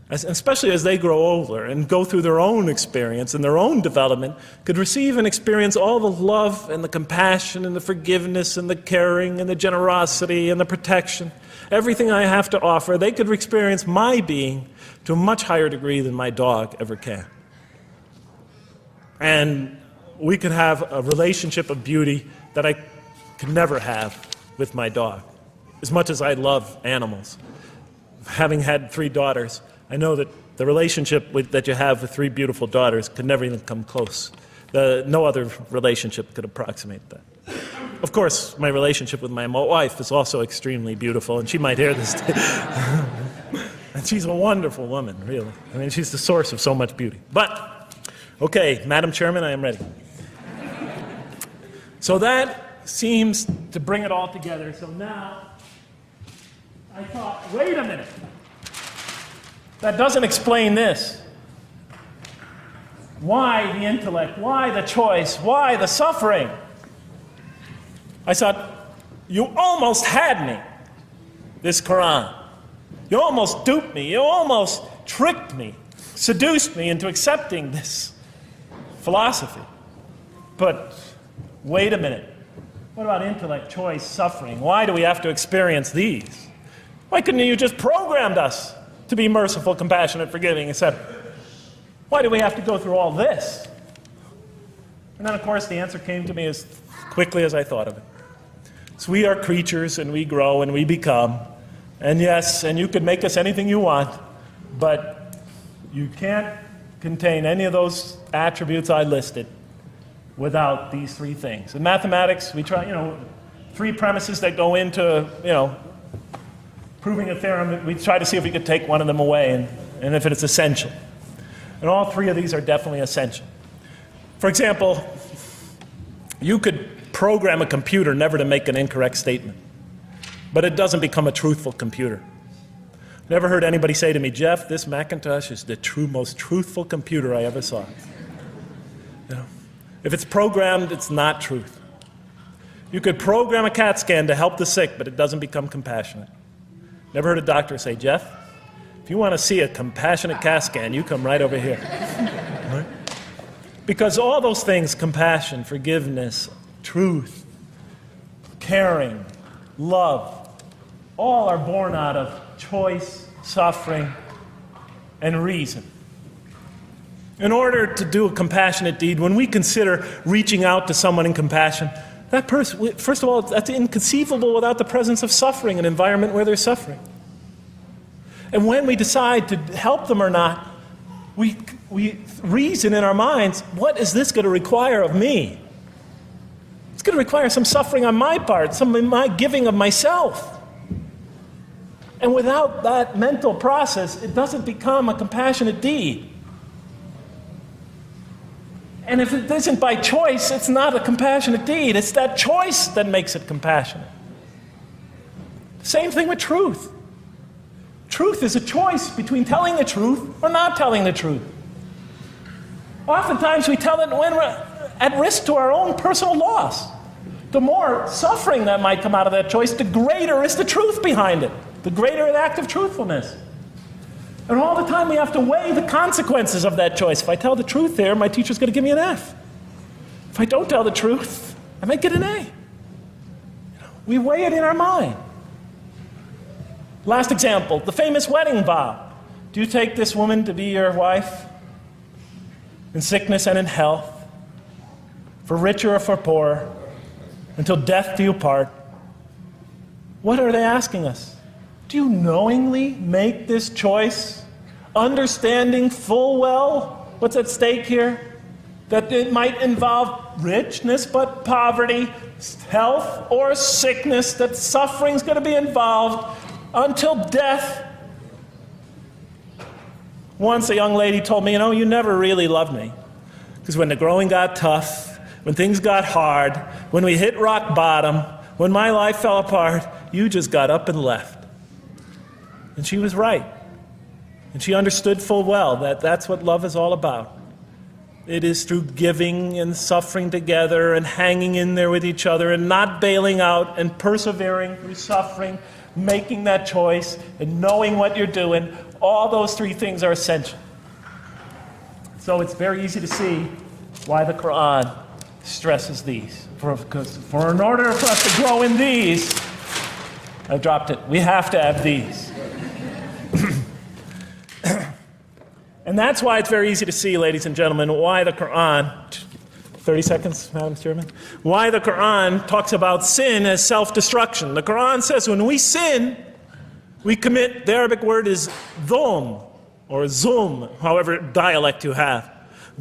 especially as they grow older and go through their own experience and their own development, could receive and experience all the love and the compassion and the forgiveness and the caring and the generosity and the protection, everything I have to offer. They could experience my being to a much higher degree than my dog ever can. And we could have a relationship of beauty that I could never have with my dog. As much as I love animals, having had 3 daughters, I know that the relationship that you have with 3 beautiful daughters could never even come close. No other relationship could approximate that. Of course, my relationship with my wife is also extremely beautiful, and she might hear this. And she's a wonderful woman, really. I mean, she's the source of so much beauty. But, okay, Madam Chairman, I am ready. So that seems to bring it all together. So now, I thought, wait a minute. That doesn't explain this. Why the intellect? Why the choice? Why the suffering? I thought, you almost had me, this Quran. You almost duped me. You almost tricked me, seduced me into accepting this philosophy. But wait a minute. What about intellect, choice, suffering? Why do we have to experience these? Why couldn't you just programmed us to be merciful, compassionate, forgiving, etc.? Why do we have to go through all this? And then, of course, the answer came to me as quickly as I thought of it. So we are creatures, and we grow, and we become. And yes, and you can make us anything you want, but you can't contain any of those attributes I listed without these 3 things. In mathematics, we try, 3 premises that go into, proving a theorem. We try to see if we could take one of them away, and if it's essential. And all 3 of these are definitely essential. For example, you could program a computer never to make an incorrect statement, but it doesn't become a truthful computer. Never heard anybody say to me, Jeff, this Macintosh is the most truthful computer I ever saw. If it's programmed, it's not truth. You could program a CAT scan to help the sick, but it doesn't become compassionate. Never heard a doctor say, Jeff, if you want to see a compassionate CAT scan, you come right over here. Right? Because all those things, compassion, forgiveness, truth, caring, love, all are born out of choice, suffering, and reason. In order to do a compassionate deed, when we consider reaching out to someone in compassion, that person, first of all, that's inconceivable without the presence of suffering, an environment where there's suffering. And when we decide to help them or not, we reason in our minds, what is this going to require of me? It's going to require some suffering on my part, some of my giving of myself. And without that mental process, it doesn't become a compassionate deed. And if it isn't by choice, it's not a compassionate deed. It's that choice that makes it compassionate. Same thing with truth. Truth is a choice between telling the truth or not telling the truth. Oftentimes we tell it when we're at risk to our own personal loss. The more suffering that might come out of that choice, the greater is the truth behind it, the greater an act of truthfulness. And all the time we have to weigh the consequences of that choice. If I tell the truth there, my teacher's going to give me an F. If I don't tell the truth, I might get an A. We weigh it in our mind. Last example, the famous wedding vow. Do you take this woman to be your wife in sickness and in health, for richer or for poorer, until death do you part? What are they asking us? Do you knowingly make this choice, understanding full well what's at stake here? That it might involve richness but poverty, health or sickness, that suffering's going to be involved until death. Once a young lady told me, you never really loved me. Because when the growing got tough, when things got hard, when we hit rock bottom, when my life fell apart, you just got up and left. And she was right. And she understood full well that that's what love is all about. It is through giving and suffering together and hanging in there with each other and not bailing out and persevering through suffering, making that choice and knowing what you're doing. All those three things are essential. So it's very easy to see why the Quran stresses these. For in order for us to grow in these, I dropped it, we have to have these. And that's why it's very easy to see, ladies and gentlemen, why the Quran, 30 seconds, Madam Chairman, why the Quran talks about sin as self-destruction. The Quran says when we sin, we commit, the Arabic word is dhulm, or zum, however dialect you have.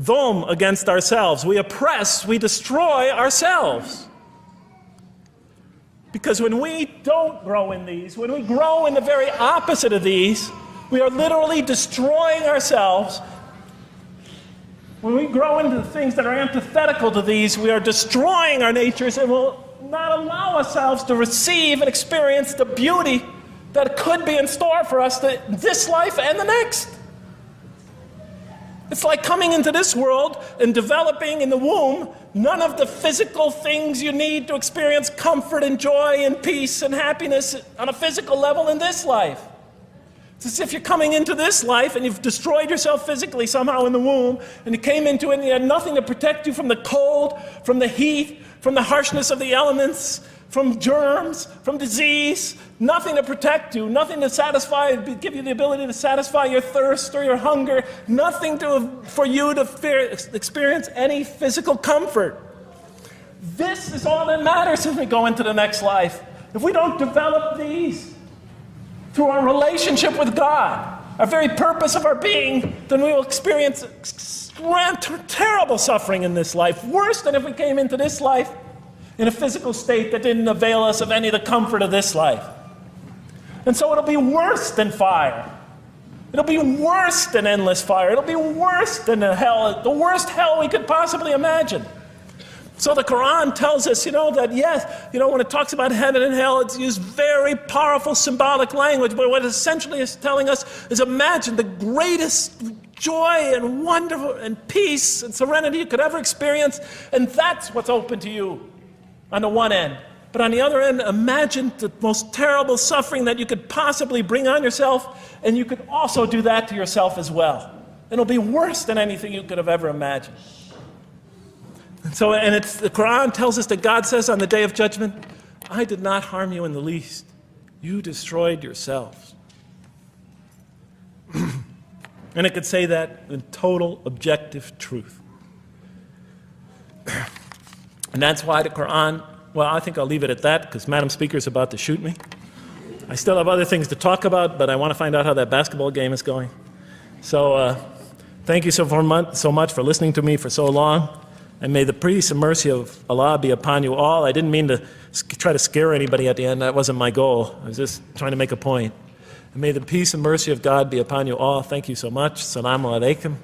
Dhulm against ourselves. We oppress, we destroy ourselves. Because when we don't grow in these, when we grow in the very opposite of these, we are literally destroying ourselves. When we grow into the things that are antithetical to these, we are destroying our natures and will not allow ourselves to receive and experience the beauty that could be in store for us this life and the next. It's like coming into this world and developing in the womb none of the physical things you need to experience comfort and joy and peace and happiness on a physical level in this life. It's as if you're coming into this life and you've destroyed yourself physically somehow in the womb, and you came into it and you had nothing to protect you from the cold, from the heat, from the harshness of the elements, from germs, from disease, nothing to protect you, nothing to satisfy, give you the ability to satisfy your thirst or your hunger, nothing for you to experience any physical comfort. This is all that matters as we go into the next life. If we don't develop these through our relationship with God, our very purpose of our being, then we will experience terrible suffering in this life, worse than if we came into this life in a physical state that didn't avail us of any of the comfort of this life. And so it'll be worse than fire. It'll be worse than endless fire. It'll be worse than the worst hell we could possibly imagine. So the Quran tells us, that yes, when it talks about heaven and hell, it's used very powerful symbolic language, but what it essentially is telling us is imagine the greatest joy and wonder and peace and serenity you could ever experience, and that's what's open to you on the one end. But on the other end, imagine the most terrible suffering that you could possibly bring on yourself, and you could also do that to yourself as well. It'll be worse than anything you could have ever imagined. So, and it's, the Quran tells us that God says on the day of judgment, I did not harm you in the least. You destroyed yourselves. And it could say that in total objective truth. And that's why the Quran, well, I think I'll leave it at that because Madam Speaker is about to shoot me. I still have other things to talk about, but I want to find out how that basketball game is going. So thank you so much for listening to me for so long. And may the peace and mercy of Allah be upon you all. I didn't mean to try to scare anybody at the end. That wasn't my goal. I was just trying to make a point. And may the peace and mercy of God be upon you all. Thank you so much. Assalamu alaikum.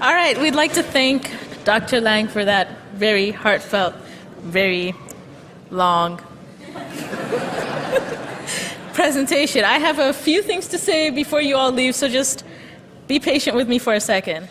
All right, we'd like to thank Dr. Lang for that very heartfelt, very long presentation. I have a few things to say before you all leave, so just be patient with me for a second.